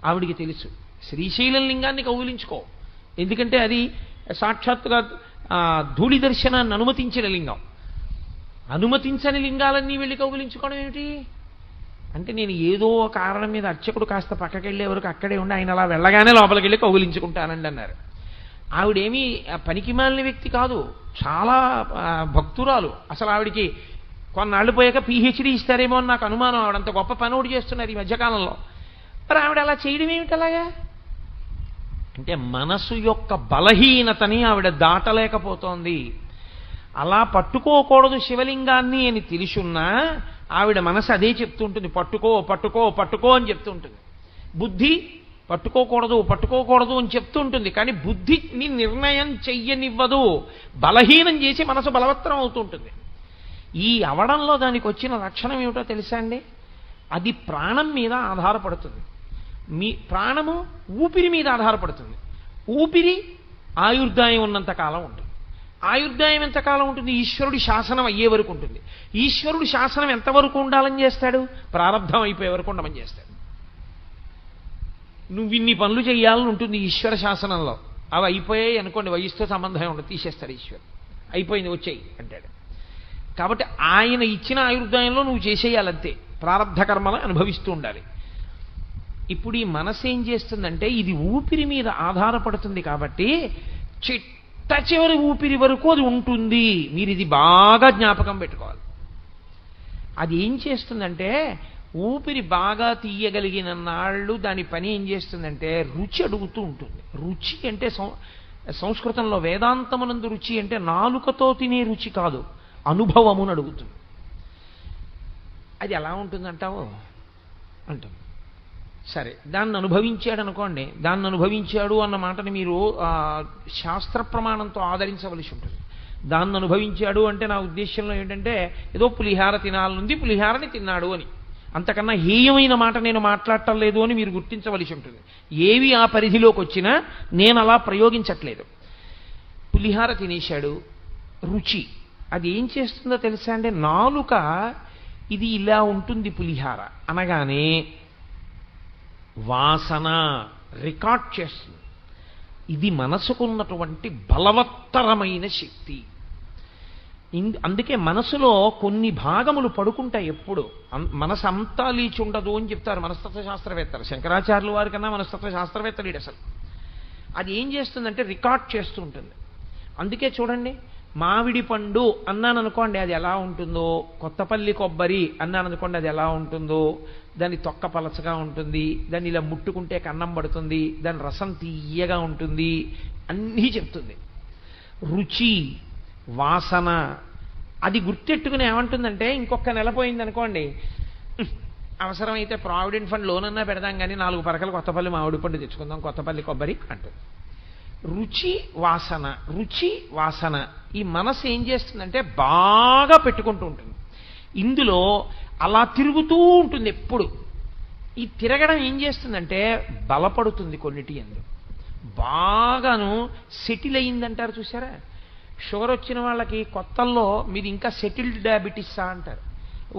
ఆవిడికి తెలుసు. శ్రీశైలం లింగాన్ని కౌగిలించుకో, ఎందుకంటే అది సాక్షాత్తుగా ధూళి దర్శనాన్ని అనుమతించిన లింగం. అనుమతించని లింగాలన్నీ వెళ్ళి కౌగిలించుకోవడం ఏమిటి అంటే, నేను ఏదో కారణం మీద అర్చకుడు కాస్త పక్కకి వెళ్ళే వరకు అక్కడే ఉండి ఆయన అలా వెళ్ళగానే లోపలికి వెళ్ళి కౌగిలించుకుంటానండి అన్నారు. ఆవిడేమీ పనికిమాలిన వ్యక్తి కాదు, చాలా భక్తురాలు. అసలు ఆవిడికి కొన్నాళ్ళు పోయాక PhD ఇస్తారేమో అని నాకు అనుమానం. ఆవిడంత గొప్ప పని ఒకటి చేస్తున్నారు ఈ మధ్యకాలంలో. మరి ఆవిడ అలా చేయడం ఏమిటి అలాగా అంటే, మనసు యొక్క బలహీనతని ఆవిడ దాటలేకపోతోంది. అలా పట్టుకోకూడదు శివలింగాన్ని అని తెలుసున్నా ఆవిడ మనసు అదే చెప్తుంటుంది, పట్టుకో పట్టుకో పట్టుకో అని చెప్తుంటుంది. బుద్ధి పట్టుకోకూడదు పట్టుకోకూడదు అని చెప్తుంటుంది, కానీ బుద్ధిని నిర్ణయం చెయ్యనివ్వదు, బలహీనం చేసి మనసు బలవత్తరం అవుతుంటుంది. ఈ అవడంలో దానికి వచ్చిన లక్షణం ఏమిటో తెలుసా అండి? అది ప్రాణం మీద ఆధారపడుతుంది. మీ ప్రాణము ఊపిరి మీద ఆధారపడుతుంది. ఊపిరి ఆయుర్దాయం ఉన్నంత కాలం ఉంటుంది. ఆయుర్దాయం ఎంతకాలం ఉంటుంది? ఈశ్వరుడి శాసనం అయ్యే వరకు ఉంటుంది. ఈశ్వరుడు శాసనం ఎంతవరకు ఉండాలని చేస్తాడు? ప్రారంధం అయిపోయే వరకు ఉండమని చేస్తాడు. నువ్వు ఇన్ని పనులు చేయాలని ఉంటుంది ఈశ్వర శాసనంలో. అవి అయిపోయాయి అనుకోండి, వయసుతో సంబంధం ఉండదు, తీసేస్తాడు ఈశ్వరుడు. అయిపోయింది వచ్చేయి అంటాడు. కాబట్టి ఆయన ఇచ్చిన ఆయుర్దాయంలో నువ్వు చేసేయాలంతే, ప్రారంధ కర్మను అనుభవిస్తూ ఉండాలి. ఇప్పుడు ఈ మనసు ఏం చేస్తుందంటే ఇది ఊపిరి మీద ఆధారపడుతుంది కాబట్టి చిట్ట చివరి ఊపిరి వరకు అది ఉంటుంది. మీరు ఇది బాగా జ్ఞాపకం పెట్టుకోవాలి. అది ఏం చేస్తుందంటే ఊపిరి బాగా తీయగలిగిన నాళ్ళు దాని పని ఏం చేస్తుందంటే రుచి అడుగుతూ ఉంటుంది. రుచి అంటే సంస్కృతంలో వేదాంతమునందు రుచి అంటే నాలుకతో తినే రుచి కాదు, అనుభవమును అడుగుతుంది. అది ఎలా ఉంటుందంటావు అంటుంది. సరే, దాన్ని అనుభవించాడు అనుకోండి, దాన్ని అనుభవించాడు అన్న మాటని మీరు శాస్త్ర ప్రమాణంతో ఆదరించవలసి ఉంటుంది. దాన్ని అనుభవించాడు అంటే నా ఉద్దేశంలో ఏంటంటే ఏదో పులిహార తినాలనుంది, పులిహారని తిన్నాడు అని, అంతకన్నా హేయమైన మాట నేను మాట్లాడటం లేదు అని మీరు గుర్తించవలసి ఉంటుంది. ఏవి ఆ పరిధిలోకి వచ్చినా నేను అలా ప్రయోగించట్లేదు. పులిహార తినేశాడు, రుచి అది ఏం చేస్తుందో తెలుసా అండి? నాలుక ఇది ఇలా ఉంటుంది పులిహార అనగానే వాసన రికార్డ్ చేస్తుంది. ఇది మనసుకున్నటువంటి బలవత్తరమైన శక్తి. అందుకే మనసులో కొన్ని భాగములు పడుకుంటాయి. ఎప్పుడు మనసు అంతా లేచి ఉండదు అని చెప్తారు మనస్తత్వ శాస్త్రవేత్తలు. శంకరాచార్యుల వారి కన్నా మనస్తత్వ శాస్త్రవేత్తలు అసలు. అది ఏం చేస్తుందంటే రికార్డ్ చేస్తూ ఉంటుంది. అందుకే చూడండి, మామిడి పండు అన్నాను అనుకోండి అది ఎలా ఉంటుందో, కొత్తపల్లి కొబ్బరి అన్నాను అనుకోండి అది ఎలా ఉంటుందో, దాని తొక్క పలచగా ఉంటుంది, దాన్ని ఇలా ముట్టుకుంటే కన్నం పడుతుంది, దాని రసం తీయగా ఉంటుంది, అన్నీ చెప్తుంది. రుచి, వాసన అది గుర్తెట్టుకుని ఏమంటుందంటే ఇంకొక నెల పోయింది అనుకోండి, అవసరమైతే ప్రావిడెంట్ ఫండ్ లోన్ అన్నా పెడదాం కానీ 4 పరకలు కొత్తపల్లి మామిడి పండు తెచ్చుకుందాం, కొత్తపల్లి కొబ్బరి అంటుంది. రుచి వాసన, రుచి వాసన ఈ మనసు ఏం చేస్తుందంటే బాగా పెట్టుకుంటూ ఉంటుంది. ఇందులో అలా తిరుగుతూ ఉంటుంది ఎప్పుడు. ఈ తిరగడం ఏం చేస్తుందంటే బలపడుతుంది కొన్నిటి ఎందు. బాగాను సెటిల్ అయిందంటారు చూసారా, షుగర్ వచ్చిన వాళ్ళకి కొత్తల్లో మీరు ఇంకా సెటిల్డ్ డయాబెటీసా అంటారు.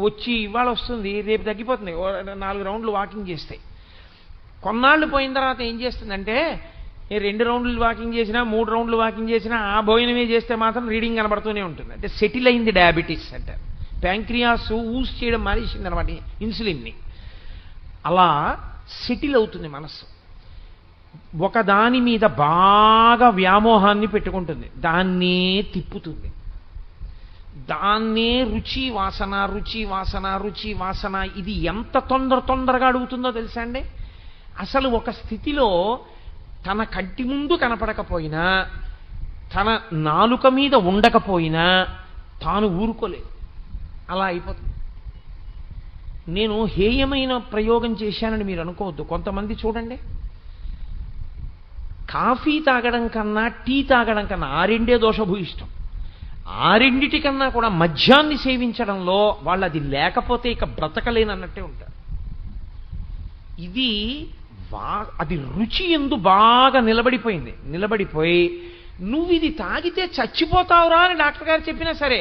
వచ్చి ఇవాళ వస్తుంది రేపు తగ్గిపోతుంది, 4 రౌండ్లు వాకింగ్ చేస్తాయి. కొన్నాళ్ళు పోయిన తర్వాత ఏం చేస్తుందంటే 2 రౌండ్లు వాకింగ్ చేసినా 3 రౌండ్లు వాకింగ్ చేసినా ఆ భోజనమే చేస్తే మాత్రం రీడింగ్ కనబడుతూనే ఉంటుంది. అంటే సెటిల్ అయింది డయాబెటీస్ అంటారు. ప్యాంక్రియాస్ ఊస్ చేయడం మానేసింది అనమాట ఇన్సులిన్ని. అలా సెటిల్ అవుతుంది మనస్సు. ఒకదాని మీద బాగా వ్యామోహాన్ని పెట్టుకుంటుంది, దాన్నే తిప్పుతుంది, దాన్నే రుచి వాసన, రుచి వాసన, రుచి వాసన. ఇది ఎంత తొందరగా అడుగుతుందో తెలుసా అండి? అసలు ఒక స్థితిలో తన కంటి ముందు కనపడకపోయినా, తన నాలుక మీద ఉండకపోయినా తాను ఊరుకోలేదు, అలా అయిపోతుంది. నేను హేయమైన ప్రయోగం చేశానని మీరు అనుకోవద్దు. కొంతమంది చూడండి, కాఫీ తాగడం కన్నా టీ తాగడం కన్నా ఆ రెండే దోషభూయిష్టం. ఆ రెండిటికన్నా కూడా మద్యాన్ని సేవించడంలో వాళ్ళు అది లేకపోతే ఇక బ్రతకలేనన్నట్టే ఉంటారు. ఇది అది రుచి ఎందు బాగా నిలబడిపోయింది. నిలబడిపోయి నువ్వు ఇది తాగితే చచ్చిపోతావురా అని డాక్టర్ గారు చెప్పినా సరే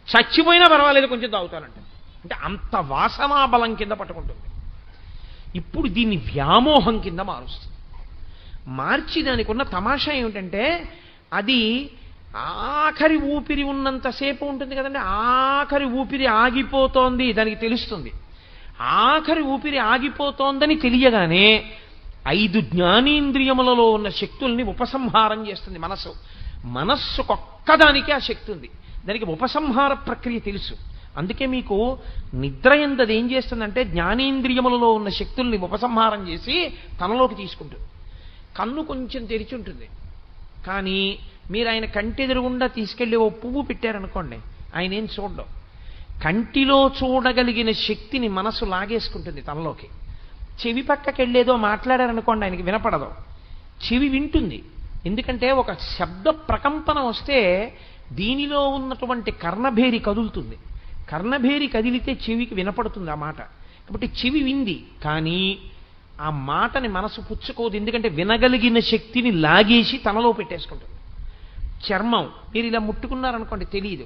చచ్చిపోయినా పర్వాలేదు కొంచెం తాగుతానంట. అంటే అంత వాసనా బలం కింద పట్టుకుంటుంది. ఇప్పుడు దీన్ని వ్యామోహం కింద మారుస్తుంది. మార్చి దానికి ఉన్న తమాషా ఏమిటంటే అది ఆఖరి ఊపిరి ఉన్నంతసేపు ఉంటుంది కదండి, ఆఖరి ఊపిరి ఆగిపోతోంది దానికి తెలుస్తుంది. ఆఖరి ఊపిరి ఆగిపోతోందని తెలియగానే 5 జ్ఞానేంద్రియములలో ఉన్న శక్తుల్ని ఉపసంహారం చేస్తుంది మనస్సు. మనస్సుకొక్కదానికే ఆ శక్తి ఉంది, దానికి ఉపసంహార ప్రక్రియ తెలుసు. అందుకే మీకు నిద్ర ఎందది ఏం చేస్తుందంటే జ్ఞానేంద్రియములలో ఉన్న శక్తుల్ని ఉపసంహారం చేసి తనలోకి తీసుకుంటుంది. కన్ను కొంచెం తెరిచి ఉంటుంది, కానీ మీరు ఆయన కంటి ఎదురుగుండా తీసుకెళ్ళి ఓ పువ్వు పెట్టారనుకోండి ఆయన ఏం చూడడం. కంటిలో చూడగలిగిన శక్తిని మనసు లాగేసుకుంటుంది తనలోకి. చెవి పక్కకెళ్ళేదో మాట్లాడారనుకోండి ఆయనకి వినపడదు, చెవి వింటుంది. ఎందుకంటే ఒక శబ్ద ప్రకంపన వస్తే దీనిలో ఉన్నటువంటి కర్ణభేరి కదులుతుంది. కర్ణభేరి కదిలితే చెవికి వినపడుతుంది ఆ మాట. కాబట్టి చెవి వింది, కానీ ఆ మాటని మనసు పుచ్చుకోదు. ఎందుకంటే వినగలిగిన శక్తిని లాగేసి తనలో పెట్టేసుకుంటుంది. చర్మం మీరు ఇలా ముట్టుకున్నారనుకోండి తెలియదు,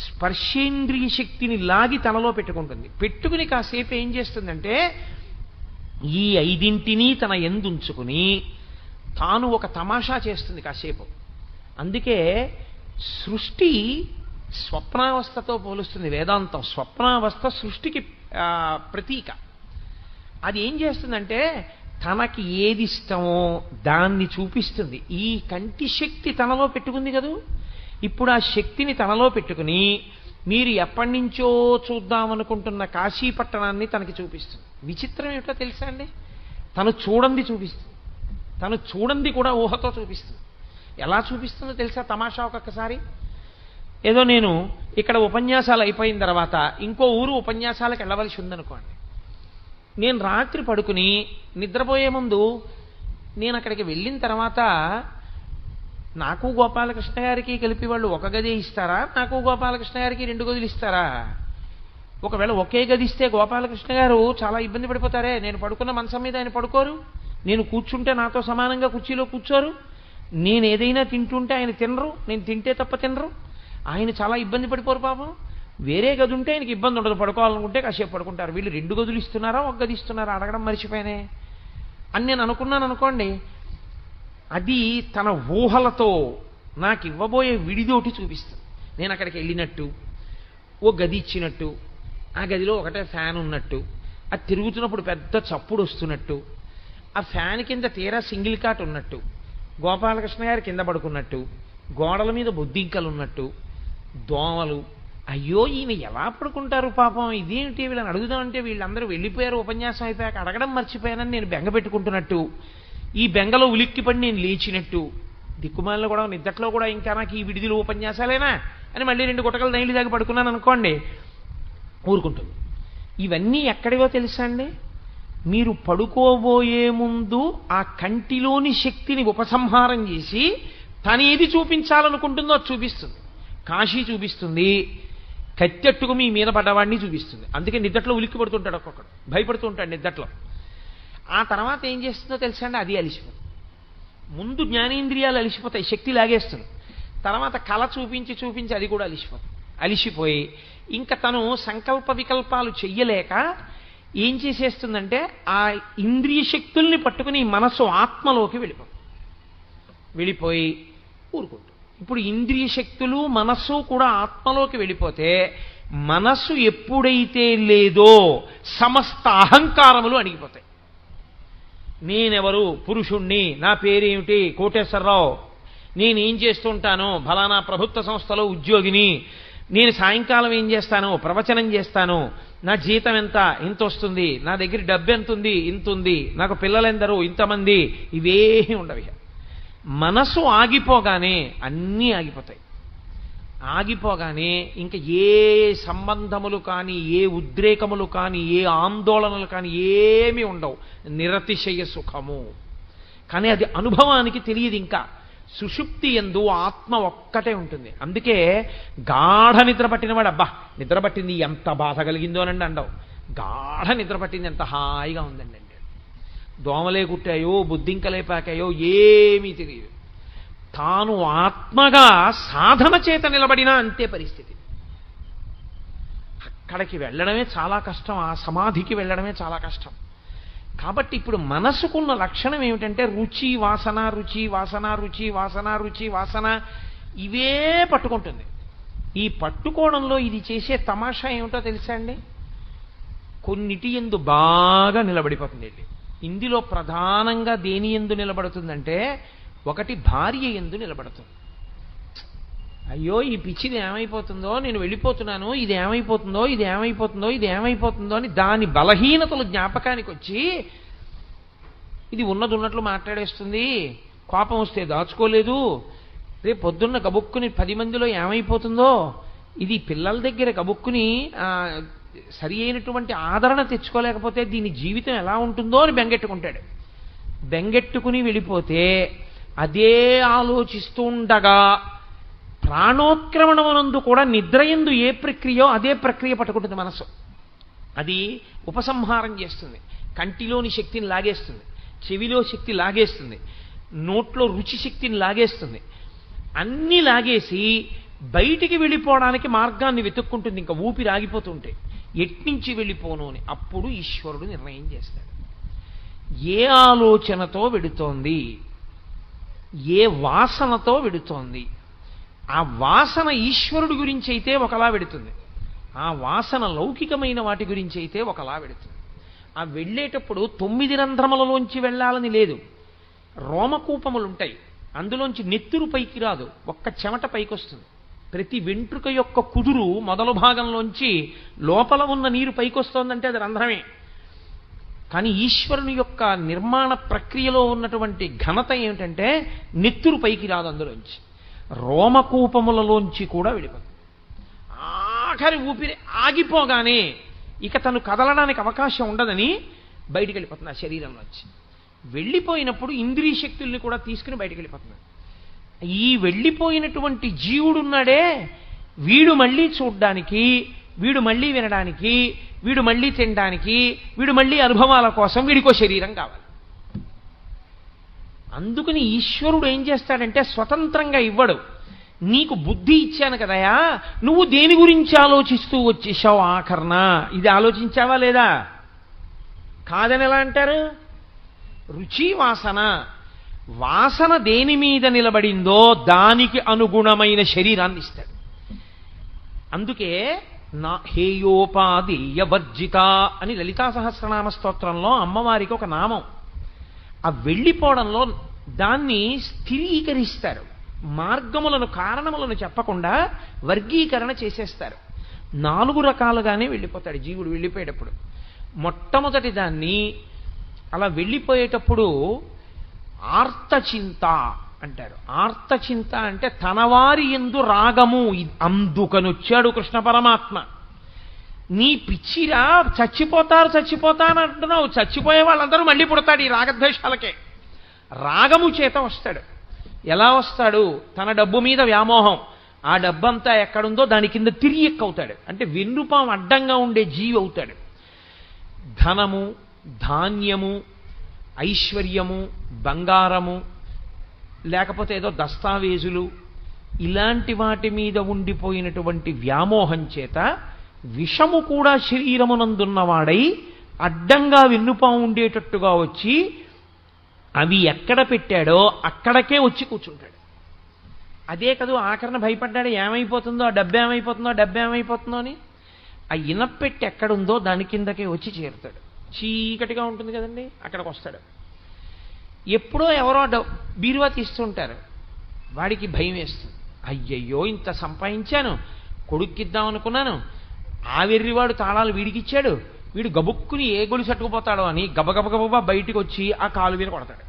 స్పర్శేంద్రియ శక్తిని లాగి తనలో పెట్టుకుంటుంది. పెట్టుకుని కాసేపు ఏం చేస్తుందంటే ఈ 5 తన ఎందుంచుకుని తాను ఒక తమాషా చేస్తుంది కాసేపు. అందుకే సృష్టి స్వప్నావస్థతో పోలుస్తుంది వేదాంతం. స్వప్నావస్థ సృష్టికి ప్రతీక. అది ఏం చేస్తుందంటే తనకి ఏది ఇష్టమో దాన్ని చూపిస్తుంది. ఈ కంటి శక్తి తనలో పెట్టుకుంది కదూ. ఇప్పుడు ఆ శక్తిని తనలో పెట్టుకుని మీరు ఎప్పటి నుంచో చూద్దామనుకుంటున్న కాశీ పట్టణాన్ని తనకి చూపిస్తుంది. విచిత్రం ఏమిటో తెలుసా అండి? తను చూడండి చూపిస్తుంది. తను చూడండి కూడా ఊహతో చూపిస్తుంది. ఎలా చూపిస్తుందో తెలుసా తమాషా? ఒక్కొక్కసారి ఏదో నేను ఇక్కడ ఉపన్యాసాలు అయిపోయిన తర్వాత ఇంకో ఊరు ఉపన్యాసాలకు వెళ్ళవలసి ఉందనుకోండి. నేను రాత్రి పడుకుని నిద్రపోయే ముందు నేను అక్కడికి వెళ్ళిన తర్వాత నాకు గోపాలకృష్ణ గారికి కలిపి వాళ్ళు ఒక గది ఇస్తారా, నాకు గోపాలకృష్ణ గారికి 2 గదులు ఇస్తారా? ఒకవేళ ఒకే గది ఇస్తే గోపాలకృష్ణ గారు చాలా ఇబ్బంది పడిపోతారే. నేను పడుకున్న మంచం మీద ఆయన పడుకోరు, నేను కూర్చుంటే నాతో సమానంగా కుర్చీలో కూర్చోరు, నేను ఏదైనా తింటుంటే ఆయన తినరు, నేను తింటే తప్ప తినరు, ఆయన చాలా ఇబ్బంది పడిపోరు పాపం. వేరే గది ఉంటే ఆయనకి ఇబ్బంది ఉండదు, పడుకోవాలనుకుంటే కాసేపు పడుకుంటారు. వీళ్ళు 2 గదులు ఇస్తున్నారా, ఒక గది ఇస్తున్నారా అడగడం మర్చిపోయానే అని నేను అనుకున్నాను అనుకోండి. అది తన ఊహలతో నాకు ఇవ్వబోయే విడిదోటి చూపిస్తుంది. నేను అక్కడికి వెళ్ళినట్టు, ఓ గది ఇచ్చినట్టు, ఆ గదిలో ఒకటే ఫ్యాన్ ఉన్నట్టు, అది తిరుగుతున్నప్పుడు పెద్ద చప్పుడు వస్తున్నట్టు, ఆ ఫ్యాన్ కింద తీరా సింగిల్ కాట్ ఉన్నట్టు, గోపాలకృష్ణ గారు కింద పడుకున్నట్టు, గోడల మీద బొద్దింకలు ఉన్నట్టు, దోమలు. అయ్యో ఈయన ఎలా పడుకుంటారు పాపం, ఇదేమిటి వీళ్ళని అడుగుదామంటే వీళ్ళందరూ వెళ్ళిపోయారు ఉపన్యాసం అయిపోయాక, అడగడం మర్చిపోయానని నేను బెంగ పెట్టుకుంటున్నట్టు, ఈ బెంగలో ఉలిక్కిపడి నేను లేచినట్టు, దిక్కుమాలలో కూడా నిద్దట్లో కూడా ఇంకా నాకు ఈ విడిదిలు ఉపన్యాసాలేనా అని మళ్ళీ 2 గుటకలు నైలు దాకా పడుకున్నాను అనుకోండి, ఊరుకుంటుంది. ఇవన్నీ ఎక్కడివో తెలుసా అండి? మీరు పడుకోబోయే ముందు ఆ కంటిలోని శక్తిని ఉపసంహారం చేసి తనేది చూపించాలనుకుంటుందో అది చూపిస్తుంది. కాశీ చూపిస్తుంది, కత్తెట్టుకు మీ మీద పడ్డవాడిని చూపిస్తుంది. అందుకే నిద్దట్లో ఉలిక్కి పడుతుంటాడు, ఒక్కొక్కడు భయపడుతూ ఉంటాడు నిద్దట్లో. ఆ తర్వాత ఏం చేస్తుందో తెలుసా అండి? అది అలిసిపోతుంది. ముందు జ్ఞానేంద్రియాలు అలిసిపోతాయి, శక్తి లాగేస్తుంది. తర్వాత కళ చూపించి చూపించి అది కూడా అలిసిపోతుంది. అలిసిపోయి ఇంకా తను సంకల్ప వికల్పాలు చెయ్యలేక ఏం చేసేస్తుందంటే ఆ ఇంద్రియ శక్తుల్ని పట్టుకుని మనస్సు ఆత్మలోకి వెళ్ళిపోయి ఊరుకుంటుంది. ఇప్పుడు ఇంద్రియ శక్తులు మనస్సు కూడా ఆత్మలోకి వెళ్ళిపోతే మనస్సు ఎప్పుడైతే లేదో సమస్త అహంకారములు అణిగిపోతాయి. నేనెవరు, పురుషుణ్ణి, నా పేరేమిటి, కోటేశ్వరరావు, నేనేం చేస్తుంటాను, ఫలానా ప్రభుత్వ సంస్థలో ఉద్యోగిని, నేను సాయంకాలం ఏం చేస్తాను, ప్రవచనం చేస్తాను, నా జీతం ఎంత, ఇంత వస్తుంది, నా దగ్గర డబ్బు ఎంత ఉంది, ఇంత ఉంది, నాకు పిల్లలెందరూ, ఇంతమంది, ఇవేమీ ఉండవు. మనసు ఆగిపోగానే అన్నీ ఆగిపోతాయి. ఆగిపోగానే ఇంకా ఏ సంబంధములు కానీ, ఏ ఉద్రేకములు కానీ, ఏ ఆందోళనలు కానీ ఏమీ ఉండవు. నిరతిశయ సుఖము. కానీ అది అనుభవానికి తెలియదు. ఇంకా సుషుప్తి యందు ఆత్మ ఒక్కటే ఉంటుంది. అందుకే గాఢ నిద్ర పట్టినవాడు అబ్బా నిద్ర పట్టింది ఎంత బాధ కలిగిందో అనండి అండవు. గాఢ నిద్ర పట్టింది ఎంత హాయిగా ఉందండి అంటే, దోమలే కుట్టాయో బుద్ధింకలే పాకాయో ఏమీ తెలియదు. తాను ఆత్మగా సాధన చేత నిలబడినా అంతే పరిస్థితి. అక్కడికి వెళ్ళడమే చాలా కష్టం, ఆ సమాధికి వెళ్ళడమే చాలా కష్టం. కాబట్టి ఇప్పుడు మనసుకున్న లక్షణం ఏమిటంటే రుచి వాసన, రుచి వాసన, రుచి వాసన, రుచి వాసన, ఇవే పట్టుకుంటుంది. ఈ పట్టుకోవడంలో ఇది చేసే తమాషా ఏమిటో తెలుసా అండి? కొన్నిటి యందు బాగా నిలబడిపోతుంది. ఇందులో ప్రధానంగా దేని యందు నిలబడుతుందంటే, ఒకటి భార్య యందు నిలబడుతుంది. అయ్యో ఈ పిచ్చిది ఏమైపోతుందో, నేను వెళ్ళిపోతున్నాను, ఇది ఏమైపోతుందో, ఇది ఏమైపోతుందో, ఇది ఏమైపోతుందో అని దాని బలహీనతలు జ్ఞాపకానికి వచ్చి ఇది ఉన్నది ఉన్నట్లు మాట్లాడేస్తుంది, కోపం వస్తే దాచుకోలేదు, రేపు పొద్దున్న గబుక్కుని 10 మందిలో ఏమైపోతుందో, ఇది పిల్లల దగ్గర గబుక్కుని సరి అయినటువంటి ఆదరణ తెచ్చుకోలేకపోతే దీని జీవితం ఎలా ఉంటుందో అని బెంగెట్టుకుంటాడు. బెంగెట్టుకుని వెళ్ళిపోతే అదే ఆలోచిస్తూ ఉండగా ప్రాణోత్క్రమణమునందు కూడా నిద్రయందు ఏ ప్రక్రియో అదే ప్రక్రియ పట్టుకుంటుంది మనసు. అది ఉపసంహారం చేస్తుంది. కంటిలోని శక్తిని లాగేస్తుంది, చెవిలో శక్తి లాగేస్తుంది, నోట్లో రుచి శక్తిని లాగేస్తుంది. అన్నీ లాగేసి బయటికి వెళ్ళిపోవడానికి మార్గాన్ని వెతుక్కుంటుంది. ఇంకా ఊపిరి ఆగిపోతుంటే ఎట్నుంచి వెళ్ళిపోను అని. అప్పుడు ఈశ్వరుడు నిర్ణయం చేస్తాడు. ఏ ఆలోచనతో వెడుతోంది, ఏ వాసనతో వెడుతోంది. ఆ వాసన ఈశ్వరుడి గురించి అయితే ఒకలా వెడుతుంది, ఆ వాసన లౌకికమైన వాటి గురించి అయితే ఒకలా వెడుతుంది. ఆ వెళ్ళేటప్పుడు 9 రంధ్రములలోంచి వెళ్ళాలని లేదు. రోమకూపములుంటాయి, అందులోంచి నెత్తురు పైకి రాదు, ఒక్క చెమట పైకి వస్తుంది. ప్రతి వెంట్రుక యొక్క కుదురు మొదలు భాగంలోంచి లోపల ఉన్న నీరు పైకి వస్తోందంటే అది రంధ్రమే. కానీ ఈశ్వరుని యొక్క నిర్మాణ ప్రక్రియలో ఉన్నటువంటి ఘనత ఏమిటంటే నెత్తురు పైకి రాదు, అందులోంచి రోమకూపములలోంచి కూడా వెళ్ళిపోతుంది. ఆఖరి ఊపిరి ఆగిపోగానే ఇక తను కదలడానికి అవకాశం ఉండదని బయటికి వెళ్ళిపోతుంది ఆ శరీరంలోంచి. వెళ్ళిపోయినప్పుడు ఇంద్రియ శక్తుల్ని కూడా తీసుకుని బయటికి వెళ్ళిపోతున్నాడు. ఈ వెళ్ళిపోయినటువంటి జీవుడున్నాడే, వీడు మళ్ళీ చూడ్డానికి, వీడు మళ్ళీ వినడానికి, వీడు మళ్ళీ తినడానికి, వీడు మళ్ళీ అనుభవాల కోసం వీడికో శరీరం కావాలి. అందుకని ఈశ్వరుడు ఏం చేస్తాడంటే స్వతంత్రంగా ఇవ్వడు. నీకు బుద్ధి ఇచ్చాను కదయా, నువ్వు దేని గురించి ఆలోచిస్తూ వచ్చేసావు ఆఖరణ, ఇది ఆలోచించావా లేదా? కాదని ఎలా అంటారు? రుచి వాసన, వాసన దేని మీద నిలబడిందో దానికి అనుగుణమైన శరీరాన్ని ఇస్తాడు. అందుకే నా హేయోపాదేయ వర్జిత అని లలితా సహస్రనామ స్తోత్రంలో అమ్మవారికి ఒక నామం. ఆ వెళ్ళిపోవడంలో దాన్ని స్థిరీకరిస్తారు. మార్గములను, కారణములను చెప్పకుండా వర్గీకరణ చేసేస్తారు. 4 రకాలుగానే వెళ్ళిపోతాడు జీవుడు వెళ్ళిపోయేటప్పుడు. మొట్టమొదటి దాన్ని అలా వెళ్ళిపోయేటప్పుడు ఆర్తచింత అంటారు. ఆర్తచింత అంటే తనవారి యందు రాగము. అందుకనొచ్చాడు కృష్ణ పరమాత్మ. నీ పిచ్చిరా, చచ్చిపోతాను అంటున్నావు, చచ్చిపోయే వాళ్ళందరూ మళ్ళీ పుడతాడు ఈ రాగద్వేషాలకే. రాగము చేత వస్తాడు. ఎలా వస్తాడు? తన డబ్బు మీద వ్యామోహం, ఆ డబ్బంతా ఎక్కడుందో దాని కింద తిరియక్కవుతాడు. అంటే వెన్నుపాం అడ్డంగా ఉండే జీవి అవుతాడు. ధనము, ధాన్యము, ఐశ్వర్యము, బంగారము, లేకపోతే ఏదో దస్తావేజులు, ఇలాంటి వాటి మీద ఉండిపోయినటువంటి వ్యామోహం చేత విషము కూడా శరీరమునందున్నవాడై అడ్డంగా వెన్నుపాము ఉండేటట్టుగా వచ్చి అవి ఎక్కడ పెట్టాడో అక్కడికే వచ్చి కూర్చుంటాడు. అదే కదూ ఆఖరణ భయపడ్డాడు, ఏమైపోతుందో ఆ డబ్బు ఏమైపోతుందో, ఆ డబ్బు ఏమైపోతుందో అని. ఆ ఇనప్పెట్టి ఎక్కడుందో దాని కిందకే వచ్చి చేరుతాడు. చీకటిగా ఉంటుంది కదండి, అక్కడికి వస్తాడు. ఎప్పుడో ఎవరో బీరువా తీస్తుంటారు, వాడికి భయం వేస్తుంది. అయ్యయ్యో ఇంత సంపాదించాను, కొడుక్కిద్దాం అనుకున్నాను, ఆ వెర్రివాడు తాళాలు వీడికిచ్చాడు, వీడు గబుక్కుని ఏ గొలి సట్టుకుపోతాడో అని గబగబగబా బయటికి వచ్చి ఆ కాలు మీద కొడతాడు.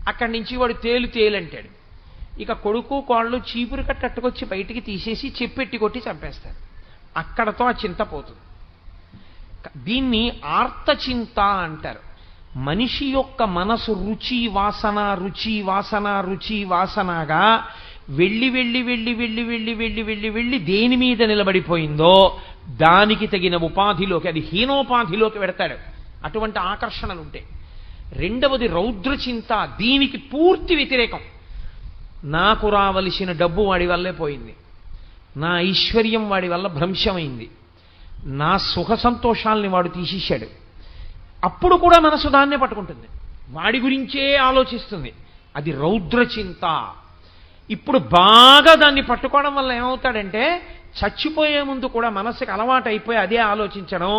అక్కడి నుంచి వాడు తేలంటాడు. ఇక కొడుకు కోళ్ళు చీపురు కట్టుకొచ్చి బయటికి తీసేసి చెప్పెట్టి కొట్టి చంపేస్తారు. అక్కడతో ఆ చింత పోతుంది. దీన్ని ఆర్తచింత అంటారు. మనిషి యొక్క మనసు రుచి వాసన రుచి వాసన రుచి వాసనగా వెళ్ళి వెళ్ళి వెళ్ళి వెళ్ళి వెళ్ళి వెళ్ళి వెళ్ళి వెళ్ళి దేని మీద నిలబడిపోయిందో దానికి తగిన ఉపాధిలోకి, అది హీనోపాధిలోకి పెడతాడు. అటువంటి ఆకర్షణలు ఉంటాయి. రెండవది రౌద్రచింత, దీనికి పూర్తి వ్యతిరేకం. నాకు రావలసిన డబ్బు వాడి వల్లే పోయింది, నా ఐశ్వర్యం వాడి వల్ల భ్రంశమైంది, నా సుఖ సంతోషాల్ని వాడు తీసేశాడు. అప్పుడు కూడా మనసు దాన్నే పట్టుకుంటుంది, వాడి గురించే ఆలోచిస్తుంది. అది రౌద్రచింత. ఇప్పుడు బాగా దాన్ని పట్టుకోవడం వల్ల ఏమవుతాడంటే చచ్చిపోయే ముందు కూడా మనసుకి అలవాటు అయిపోయి అదే ఆలోచించడం,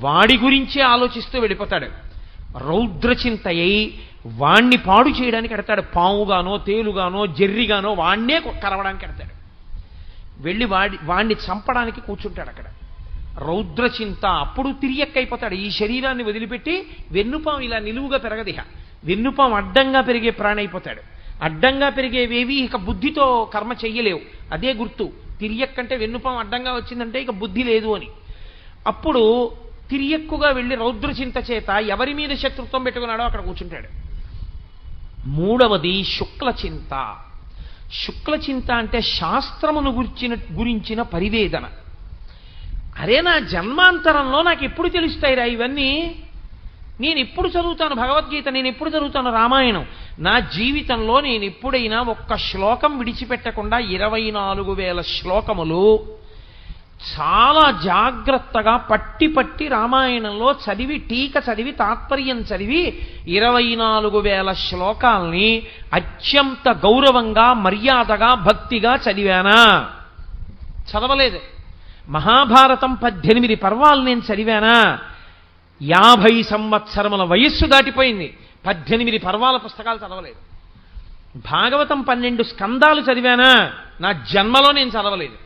వాడి గురించే ఆలోచిస్తూ వెళ్ళిపోతాడు. రౌద్రచింత అయి వాణ్ణి పాడు చేయడానికి ఎడతాడు. పావుగానో తేలుగానో జెర్రిగానో వాణ్ణే కరవడానికి ఎడతాడు. వెళ్ళి వాణ్ణి చంపడానికి కూర్చుంటాడు అక్కడ. రౌద్రచింత. అప్పుడు తిరియక్కైపోతాడు. ఈ శరీరాన్ని వదిలిపెట్టి వెన్నుపాం ఇలా నిలువుగా పెరగదిహ, వెన్నుపాం అడ్డంగా పెరిగే ప్రాణి అయిపోతాడు. అడ్డంగా పెరిగేవేవి ఇక బుద్ధితో కర్మ చెయ్యలేవు. అదే గుర్తు. తిరియక్కంటే వెన్నుపాం అడ్డంగా వచ్చిందంటే ఇక బుద్ధి లేదు అని. అప్పుడు తిరియక్కుగా వెళ్ళి రౌద్రచింత చేత ఎవరి మీద శత్రుత్వం పెట్టుకున్నాడో అక్కడ కూర్చుంటాడు. మూడవది శుక్లచింత. శుక్లచింత అంటే శాస్త్రమును గురించిన పరివేదన. అరే నా జన్మాంతరంలో నాకు ఎప్పుడు తెలుస్తాయిరా ఇవన్నీ, నేను ఎప్పుడు చదువుతాను భగవద్గీత, నేను ఎప్పుడు చదువుతాను రామాయణం, నా జీవితంలో నేను ఎప్పుడైనా ఒక్క శ్లోకం విడిచిపెట్టకుండా 24,000 శ్లోకములు చాలా జాగ్రత్తగా పట్టి పట్టి రామాయణంలో చదివి టీక చదివి తాత్పర్యం చదివి 24,000 శ్లోకాల్ని అత్యంత గౌరవంగా మర్యాదగా భక్తిగా చదివానా? చదవలేదు. మహాభారతం 18 పర్వాలు నేను చదివానా? 50 సంవత్సరముల వయస్సు దాటిపోయింది, 18 పర్వాల పుస్తకాలు చదవలేదు. భాగవతం 12 స్కందాలు చదివానా? నా జన్మలో నేను చదవలేదు.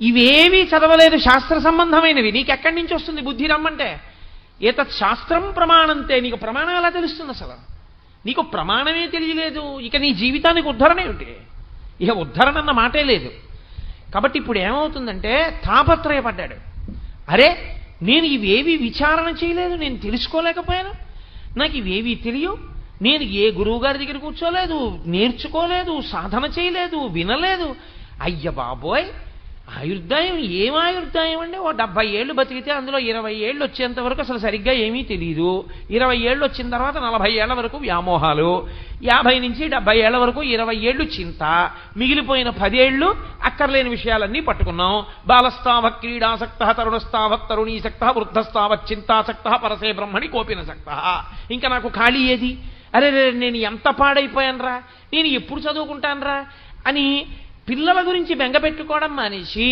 ఇవేమీ చదవలేదు శాస్త్ర సంబంధమైనవి. నీకెక్కడి నుంచి వస్తుంది బుద్ధి రమ్మంటే? ఏతత్ శాస్త్రం ప్రమాణంతే. నీకు ప్రమాణం ఎలా తెలుస్తుంది అసలు? నీకు ప్రమాణమే తెలియలేదు, ఇక నీ జీవితానికి ఉద్ధరణ ఏమిటి? ఇక ఉద్ధరణ అన్న మాటే లేదు. కాబట్టి ఇప్పుడు ఏమవుతుందంటే తాపత్రయపడ్డాడు. అరే, నేను ఇవేవి విచారణ చేయలేదు, నేను తెలుసుకోలేకపోయాను, నాకు ఇవేవి తెలియవు, నేను ఏ గురువు గారి దగ్గర కూర్చోలేదు, నేర్చుకోలేదు, సాధన చేయలేదు, వినలేదు. అయ్య బాబోయ్, ఆయుర్దాయం ఏం ఆయుర్దాయం అండి? ఓ 70 ఏళ్ళు బతికితే అందులో 20 ఏళ్ళు వచ్చేంత వరకు అసలు సరిగ్గా ఏమీ తెలియదు, 20 ఏళ్ళు వచ్చిన తర్వాత 40 ఏళ్ల వరకు వ్యామోహాలు, 50 నుంచి 70 ఏళ్ల వరకు 20 ఏళ్ళు చింత, మిగిలిపోయిన 10 ఏళ్ళు అక్కర్లేని విషయాలన్నీ పట్టుకున్నాం. బాలస్తావ క్రీడాసక్త, తరుణస్తావ తరుణీసక్త, వృద్ధస్తావ చింతాసక్త, పరసే బ్రహ్మణి కోపినసక్త. ఇంకా నాకు ఖాళీ ఏది? అరే నేను ఎంత పాడైపోయానరా, నేను ఎప్పుడు చదువుకుంటానరా అని పిల్లల గురించి బెంగపెట్టుకోవడం మానేసి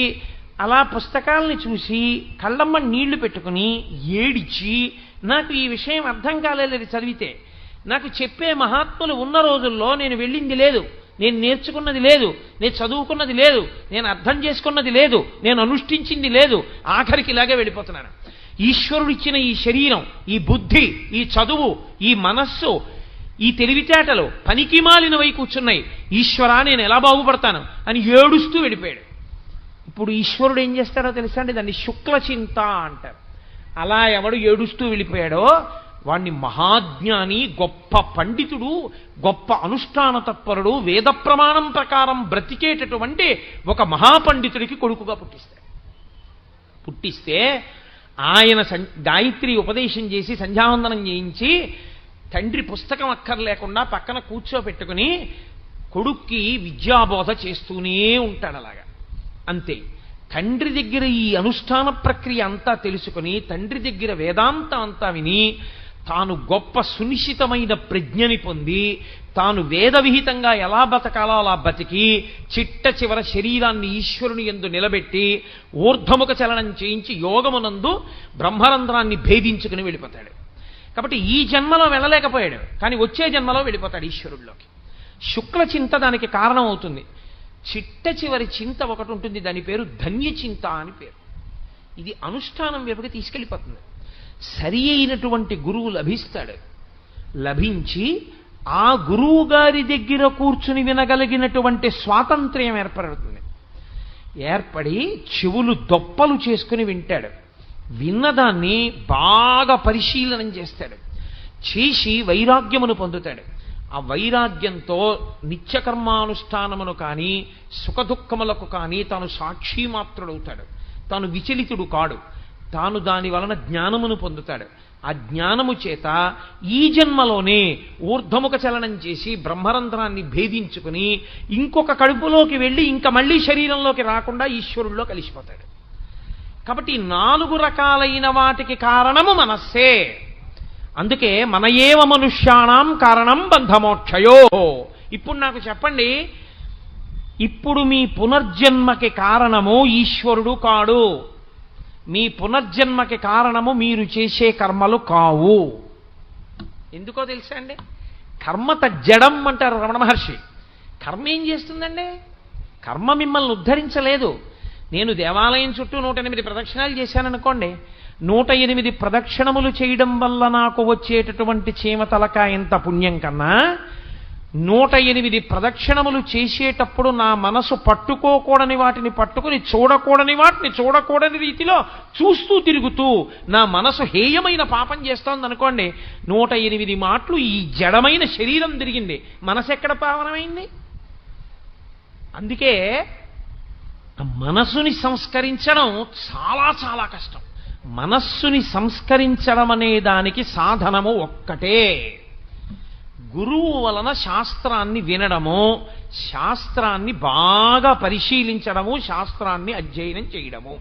అలా పుస్తకాలని చూసి కళ్ళమ్మ నీళ్లు పెట్టుకుని ఏడిచి, నాకు ఈ విషయం అర్థం కాలేదు చదివితే, నాకు చెప్పే మహాత్ములు ఉన్న రోజుల్లో నేను వెళ్ళింది లేదు, నేను నేర్చుకున్నది లేదు, నేను చదువుకున్నది లేదు, నేను అర్థం చేసుకున్నది లేదు, నేను అనుష్ఠించింది లేదు, ఆఖరికి ఇలాగే వెళ్ళిపోతున్నాను. ఈశ్వరుడిచ్చిన ఈ శరీరం, ఈ బుద్ధి, ఈ చదువు, ఈ మనస్సు, ఈ తెలివితేటలు పనికి మాలినవై కూర్చున్నాయి, ఈశ్వరా నేను ఎలా బాగుపడతాను అని ఏడుస్తూ వెళ్ళిపోయాడు. ఇప్పుడు ఈశ్వరుడు ఏం చేస్తాడో తెలుసా అండి? దాన్ని శుక్లచింత అంటారు. అలా ఎవడు ఏడుస్తూ వెళ్ళిపోయాడో వాణ్ణి మహాజ్ఞాని, గొప్ప పండితుడు, గొప్ప అనుష్ఠాన తత్పరుడు, వేద ప్రమాణం ప్రకారం బ్రతికేటటువంటి ఒక మహాపండితుడికి కొడుకుగా పుట్టిస్తే ఆయన గాయత్రి ఉపదేశం చేసి సంధ్యావందనం చేయించి తండ్రి పుస్తకం అక్కర్లేకుండా పక్కన కూర్చోపెట్టుకుని కొడుక్కి విద్యాబోధ చేస్తూనే ఉంటాడు. అలాగా అంతే. తండ్రి దగ్గర ఈ అనుష్ఠాన ప్రక్రియ అంతా తెలుసుకుని తండ్రి దగ్గర వేదాంతం అంతా విని తాను గొప్ప సునిశ్చితమైన ప్రజ్ఞని పొంది తాను వేదవిహితంగా ఎలా బతకాలో అలా బతికి చిట్ట చివర శరీరాన్ని ఈశ్వరుని యందు నిలబెట్టి ఊర్ధ్వముఖ చలనం చేయించి యోగమునందు బ్రహ్మరంధ్రాన్ని భేదించుకుని వెళ్ళిపోతాడు. కాబట్టి ఈ జన్మలో వెళ్ళలేకపోయాడు, కానీ వచ్చే జన్మలో వెళ్ళిపోతాడు ఈశ్వరుడిలోకి. శుక్ల చింత దానికి కారణం అవుతుంది. చిట్ట చివరి చింత ఒకటి ఉంటుంది, దాని పేరు ధన్య చింత అని పేరు. ఇది అనుష్ఠానం వైపుకి తీసుకెళ్ళిపోతుంది. సరి అయినటువంటి గురువు లభిస్తాడు. లభించి ఆ గురువు గారి దగ్గర కూర్చుని వినగలిగినటువంటి స్వాతంత్ర్యం ఏర్పడుతుంది. ఏర్పడి చెవులు దొప్పలు చేసుకుని వింటాడు. విన్నదాన్ని బాగా పరిశీలనం చేస్తాడు. చేసి వైరాగ్యమును పొందుతాడు. ఆ వైరాగ్యంతో నిత్యకర్మానుష్ఠానమును కానీ సుఖదుఖములకు కానీ తాను సాక్షిమాత్రుడవుతాడు. తాను విచలితుడు కాడు. తాను దాని వలన జ్ఞానమును పొందుతాడు. ఆ జ్ఞానము చేత ఈ జన్మలోనే ఊర్ధ్వముఖ చలనం చేసి బ్రహ్మరంధ్రాన్ని భేదించుకుని ఇంకొక కడుపులోకి వెళ్ళి ఇంకా మళ్ళీ శరీరంలోకి రాకుండా ఈశ్వరుల్లో కలిసిపోతాడు. కాబట్టి 4 రకాలైన వాటికి కారణము మనస్సే. అందుకే మన ఏవ మనుష్యాణం కారణం బంధమోక్షయో. ఇప్పుడు నాకు చెప్పండి, ఇప్పుడు మీ పునర్జన్మకి కారణము ఈశ్వరుడు కాడు, మీ పునర్జన్మకి కారణము మీరు చేసే కర్మలు కావు. ఎందుకో తెలుసా అండి? కర్మ తజ్జడం అంటారు రమణ మహర్షి. కర్మ ఏం చేస్తుందండి? కర్మ మిమ్మల్ని ఉద్ధరించలేదు. నేను దేవాలయం చుట్టూ 108 ప్రదక్షిణాలు చేశాననుకోండి, 108 ప్రదక్షిణములు చేయడం వల్ల నాకు వచ్చేటటువంటి చీమ తలకాయంత పుణ్యం కన్నా 108 ప్రదక్షిణములు చేసేటప్పుడు నా మనసు పట్టుకోకూడని వాటిని పట్టుకుని చూడకూడని వాటిని చూడకూడని రీతిలో చూస్తూ తిరుగుతూ నా మనసు హేయమైన పాపం చేస్తోందనుకోండి, 108 మాటలు ఈ జడమైన శరీరం తిరిగింది, మనసు ఎక్కడ పావనమైంది? అందుకే మనస్సుని సంస్కరించడం చాలా చాలా కష్టం. మనస్సుని సంస్కరించడం అనే దానికి సాధనము ఒక్కటే. గురువు వలన శాస్త్రాన్ని వినడము, శాస్త్రాన్ని బాగా పరిశీలించడము, శాస్త్రాన్ని అధ్యయనం చేయడము.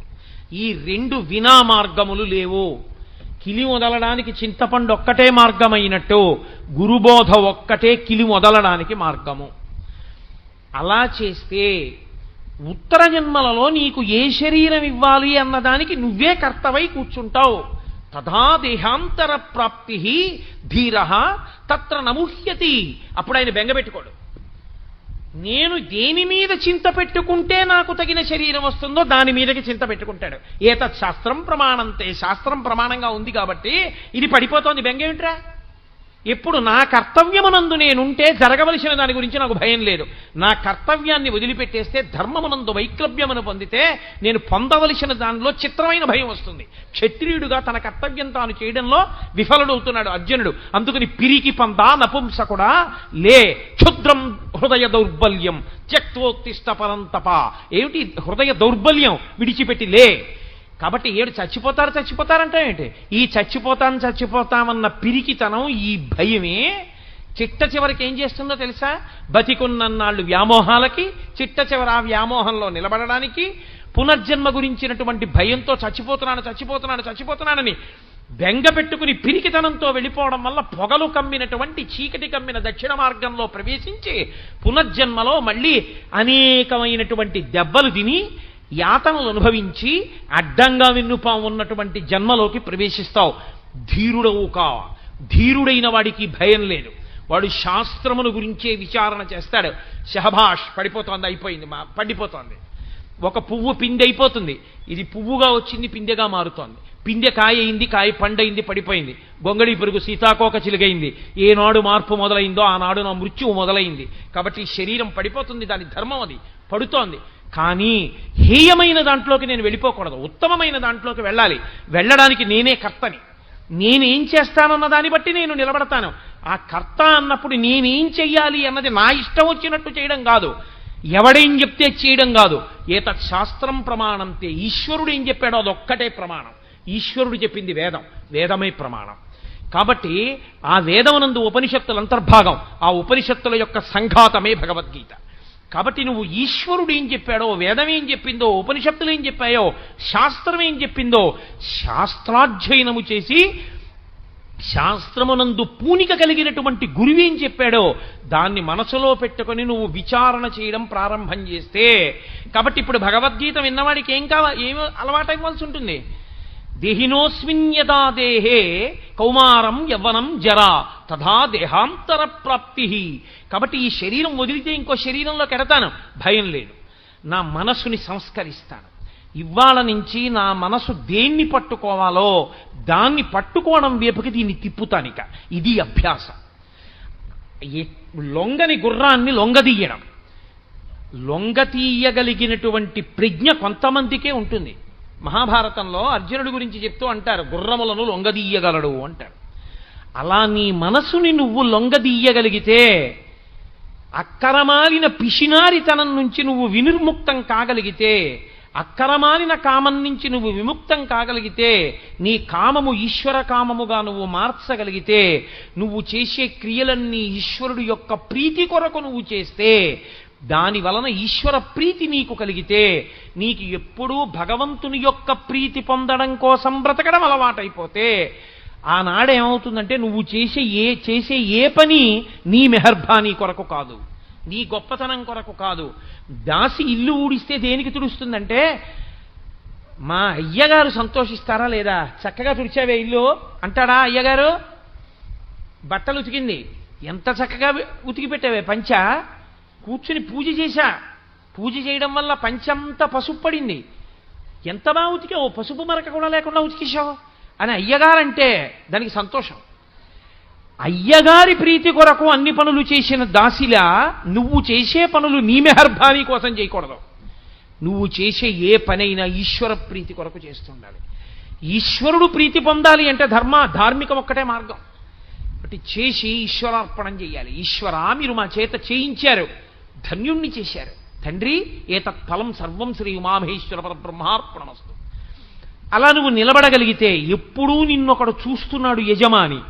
ఈ రెండు వినా మార్గములు లేవు. కిలి మొదలడానికి చింతపండు ఒక్కటే మార్గమైనట్టు గురుబోధ ఒక్కటే కిలి మొదలడానికి మార్గము. అలా చేస్తే ఉత్తర జన్మలలో నీకు ఏ శరీరం ఇవ్వాలి అన్నదానికి నువ్వే కర్తవై కూర్చుంటావు. తథా దేహాంతర ప్రాప్తి ధీర తత్ర నముహ్యతి. అప్పుడు ఆయన బెంగపెట్టుకోడు. నేను దేని మీద చింత పెట్టుకుంటే నాకు తగిన శరీరం వస్తుందో దాని మీదకి చింత పెట్టుకుంటాడు. ఏతత్ శాస్త్రం ప్రమాణంతే. శాస్త్రం ప్రమాణంగా ఉంది కాబట్టి ఇది పడిపోతోంది, బెంగేమిట్రా? ఎప్పుడు నా కర్తవ్యమునందు నేనుంటే జరగవలసిన దాని గురించి నాకు భయం లేదు. నా కర్తవ్యాన్ని వదిలిపెట్టేస్తే, ధర్మమునందు వైక్లభ్యమును పొందితే నేను పొందవలసిన దానిలో చిత్రమైన భయం వస్తుంది. క్షత్రియుడుగా తన కర్తవ్యం తాను చేయడంలో విఫలుడవుతున్నాడు అర్జునుడు. అందుకని పిరికి పందా నపుంసకుడా లే, క్షుద్రం హృదయ దౌర్బల్యం త్యక్తోత్తిష్ట పరంతప. ఏమిటి హృదయ దౌర్బల్యం? విడిచిపెట్టి లే. కాబట్టి ఏడు చచ్చిపోతారంటే ఏంటి? ఈ చచ్చిపోతామన్న పిరికితనం, ఈ భయమే చిట్ట చివరికి ఏం చేస్తుందో తెలుసా? బతికున్నన్నాళ్ళు వ్యామోహాలకి, చిట్ట చివరి ఆ వ్యామోహంలో నిలబడడానికి, పునర్జన్మ గురించినటువంటి భయంతో చచ్చిపోతున్నానని బెంగ పెట్టుకుని పిరికితనంతో వెళ్ళిపోవడం వల్ల పొగలు కమ్మినటువంటి చీకటి కమ్మిన దక్షిణ మార్గంలో ప్రవేశించి పునర్జన్మలో మళ్ళీ అనేకమైనటువంటి దెబ్బలు తిని యాతనలు అనుభవించి అడ్డంగా వెన్నుపాము ఉన్నటువంటి జన్మలోకి ప్రవేశిస్తావు. ధీరుడవు కా. ధీరుడైన వాడికి భయం లేదు. వాడు శాస్త్రమును గురించే విచారణ చేస్తాడు. శహభాష్, పడిపోతోంది, అయిపోయింది, పండిపోతోంది. ఒక పువ్వు పిందె అయిపోతుంది, ఇది పువ్వుగా వచ్చింది, పిందెగా మారుతోంది. పిందె కాయ అయింది, కాయ పండైంది, పడిపోయింది. గొంగళి పెరుగు సీతాకోక చిలుగైంది. ఏనాడు మార్పు మొదలైందో ఆనాడు నా మృత్యువు మొదలైంది. కాబట్టి శరీరం పడిపోతుంది, దాని ధర్మం అది, పడుతోంది. కానీ హేయమైన దాంట్లోకి నేను వెళ్ళిపోకూడదు, ఉత్తమమైన దాంట్లోకి వెళ్ళాలి. వెళ్ళడానికి నేనే కర్తని. నేనేం చేస్తానన్న దాన్ని బట్టి నేను నిలబడతాను. ఆ కర్త అన్నప్పుడు నేనేం చెయ్యాలి అన్నది నా ఇష్టం వచ్చినట్టు చేయడం కాదు, ఎవడేం చెప్తే చేయడం కాదు. ఏతత్ శాస్త్రం ప్రమాణంతే. ఈశ్వరుడు ఏం చెప్పాడో అదొక్కటే ప్రమాణం. ఈశ్వరుడు చెప్పింది వేదం, వేదమే ప్రమాణం. కాబట్టి ఆ వేదమునందు ఉపనిషత్తుల అంతర్భాగం, ఆ ఉపనిషత్తుల యొక్క సంఘాతమే భగవద్గీత. కాబట్టి నువ్వు ఈశ్వరుడు ఏం చెప్పాడో, వేదం ఏం చెప్పిందో, ఉపనిషత్తులు ఏం చెప్పాయో, శాస్త్రం ఏం చెప్పిందో శాస్త్రాధ్యయనము చేసి శాస్త్రమునందు పూనిక కలిగినటువంటి గురువేం చెప్పాడో దాన్ని మనసులో పెట్టుకొని నువ్వు విచారణ చేయడం ప్రారంభం చేస్తే, కాబట్టి ఇప్పుడు భగవద్గీత విన్నవాడికి ఏం అలవాటైపోవాల్సి ఉంటుంది? దేహినోస్మిన్ యదా దేహే కౌమారం యవ్వనం జరా తథా దేహాంతర ప్రాప్తి. కాబట్టి ఈ శరీరం వదిలితే ఇంకో శరీరంలోకి ఎడతాను, భయం లేదు. నా మనసుని సంస్కరిస్తాను. ఇవాళ నుంచి నా మనసు దేన్ని పట్టుకోవాలో దాన్ని పట్టుకోవడం వైపుకి దీన్ని తిప్పుతానిక. ఇది అభ్యాసం. లొంగని గుర్రాన్ని లొంగదీయడం, లొంగతీయగలిగినటువంటి ప్రజ్ఞ కొంతమందికే ఉంటుంది. మహాభారతంలో అర్జునుడి గురించి చెప్తూ అంటారు, గుర్రములను లొంగదీయగలడు అంటారు. అలా నీ మనసుని నువ్వు లొంగదీయగలిగితే, అక్కరమాలిన పిశినారితనం నుంచి నువ్వు వినిర్ముక్తం కాగలిగితే, అక్కరమాలిన కామం నుంచి నువ్వు విముక్తం కాగలిగితే, నీ కామము ఈశ్వర కామముగా నువ్వు మార్చగలిగితే, నువ్వు చేసే క్రియలన్నీ ఈశ్వరుడు యొక్క ప్రీతి కొరకు నువ్వు చేస్తే, దాని వలన ఈశ్వర ప్రీతి నీకు కలిగితే, నీకు ఎప్పుడూ భగవంతుని యొక్క ప్రీతి పొందడం కోసం బ్రతకడం అలవాటైపోతే, ఆనాడేమవుతుందంటే నువ్వు చేసే ఏ పని నీ మెహర్బానీ కొరకు కాదు, నీ గొప్పతనం కొరకు కాదు. దాసి ఇల్లు ఊడిస్తే దేనికి తుడుస్తుందంటే, మా అయ్యగారు సంతోషిస్తారా లేదా, చక్కగా తుడిచావే ఇల్లు అంటాడా అయ్యగారు? బట్టలు ఉతికింది, ఎంత చక్కగా ఉతికి పెట్టావే పంచ, కూర్చుని పూజ చేశా, పూజ చేయడం వల్ల పంచంతా పసుపు పడింది, ఎంత బాగా ఉతికావు, పసుపు మరక కూడా లేకుండా ఉతికేశావు అని అయ్యగారంటే దానికి సంతోషం. అయ్యగారి ప్రీతి కొరకు అన్ని పనులు చేసిన దాసిలా నువ్వు చేసే పనులు నీ మెహర్బానీ కోసం చేయకూడదు. నువ్వు చేసే ఏ పనైనా ఈశ్వర ప్రీతి కొరకు చేస్తుండాలి. ఈశ్వరుడు ప్రీతి పొందాలి అంటే ధార్మికం ఒక్కటే మార్గం. కాబట్టి చేసి ఈశ్వరార్పణం చేయాలి. ఈశ్వరా, మీరు మా చేత చేయించారు, ధన్యుణ్ణి చేశారు తండ్రి, ఏతత్ ఫలం సర్వం శ్రీ ఉమామహేశ్వర పరబ్రహ్మార్పణమస్తు. అలా నువ్వు నిలబడగలిగితే, ఎప్పుడూ నిన్నొకడు చూస్తున్నాడు యజమాని,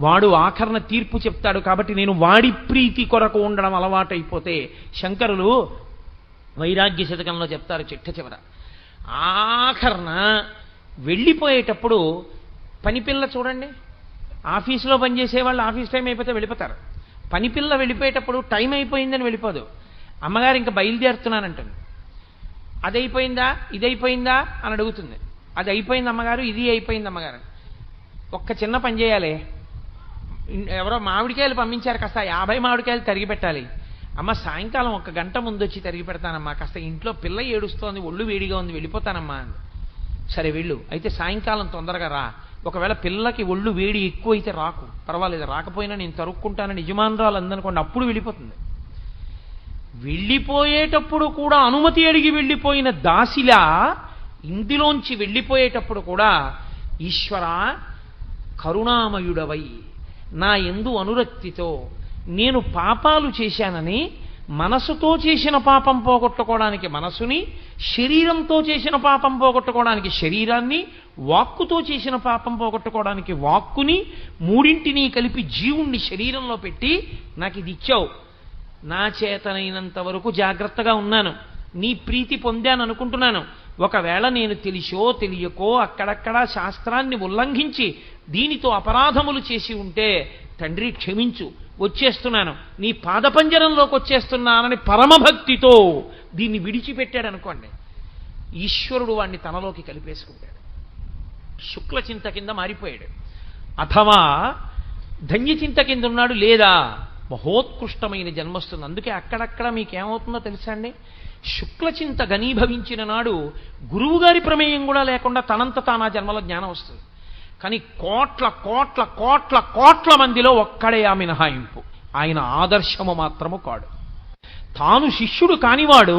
వాడు ఆఖరణ తీర్పు చెప్తాడు కాబట్టి నేను వాడి ప్రీతి కొరకు ఉండడం అలవాటైపోతే, శంకరులు వైరాగ్య శతకంలో చెప్తారు చిట్ట చివర, ఆఖరణ వెళ్ళిపోయేటప్పుడు పనిపిల్ల చూడండి, ఆఫీసులో పనిచేసే వాళ్ళు ఆఫీస్ టైం అయిపోతే వెళ్ళిపోతారు. పనిపిల్ల వెళ్ళిపోయేటప్పుడు టైం అయిపోయిందని వెళ్ళిపోదు, అమ్మగారు ఇంకా బయలుదేరుతున్నానంటుంది. అది అయిపోయిందా, ఇది అయిపోయిందా అని అడుగుతుంది. అది అయిపోయింది అమ్మగారు, ఇది అయిపోయింది అమ్మగారు. ఒక్క చిన్న పని చేయాలి, ఎవరో మామిడికాయలు పంపించారు, కాస్త 50 మామిడికాయలు తరిగి పెట్టాలి. అమ్మ సాయంకాలం 1 గంట ముందు వచ్చి తరిగి పెడతానమ్మా, కాస్త ఇంట్లో పిల్ల ఏడుస్తోంది, ఒళ్ళు వేడిగా ఉంది, వెళ్ళిపోతానమ్మా అంది. సరే వెళ్ళు, అయితే సాయంకాలం తొందరగా రా. ఒకవేళ పిల్లకి ఒళ్ళు వేడి ఎక్కువ అయితే రాకు, పర్వాలేదు, రాకపోయినా నేను తరుక్కుంటానని యజమానురాలు అందనుకోండి, అప్పుడు వెళ్ళిపోతుంది. వెళ్ళిపోయేటప్పుడు కూడా అనుమతి అడిగి వెళ్ళిపోయిన దాసిలా ఇందులోంచి వెళ్ళిపోయేటప్పుడు కూడా ఈశ్వర కరుణామయుడవై నా యందు అనురక్తితో నేను పాపాలు చేశానని మనసుతో చేసిన పాపం పోగొట్టుకోవడానికి మనసుని, శరీరంతో చేసిన పాపం పోగొట్టుకోవడానికి శరీరాన్ని, వాక్కుతో చేసిన పాపం పోగొట్టుకోవడానికి వాక్కుని, మూడింటినీ కలిపి జీవుణ్ణి శరీరంలో పెట్టి నాకు ఇది ఇచ్చావు. నా చేతనైనంత వరకు జాగ్రత్తగా ఉన్నాను, నీ ప్రీతి పొందాను అనుకుంటున్నాను. ఒకవేళ నేను తెలిసో తెలియకో అక్కడక్కడా శాస్త్రాన్ని ఉల్లంఘించి దీనితో అపరాధములు చేసి ఉంటే తండ్రి క్షమించు, వచ్చేస్తున్నాను, నీ పాదపంజరంలోకి వచ్చేస్తున్నానని పరమభక్తితో దీన్ని విడిచిపెట్టాడు అనుకోండి, ఈశ్వరుడు వాణ్ణి తనలోకి కలిపేసుకుంటాడు, శుక్లచింత కింద మారిపోయాడు. అథవా ధన్యచింత కింద ఉన్నాడు, లేదా మహోత్కృష్టమైన జన్మస్తుంది. అందుకే అక్కడక్కడ మీకేమవుతుందో తెలుసా అండి, శుక్లచింత ఘనీభవించిన నాడు గురువుగారి ప్రమేయం కూడా లేకుండా తనంత తానా జన్మలో జ్ఞానం వస్తుంది. కానీ కోట్ల కోట్ల కోట్ల కోట్ల మందిలో ఒక్కడే ఆ మినహాయింపు, ఆయన ఆదర్శము మాత్రము కాడు. తాను శిష్యుడు కానివాడు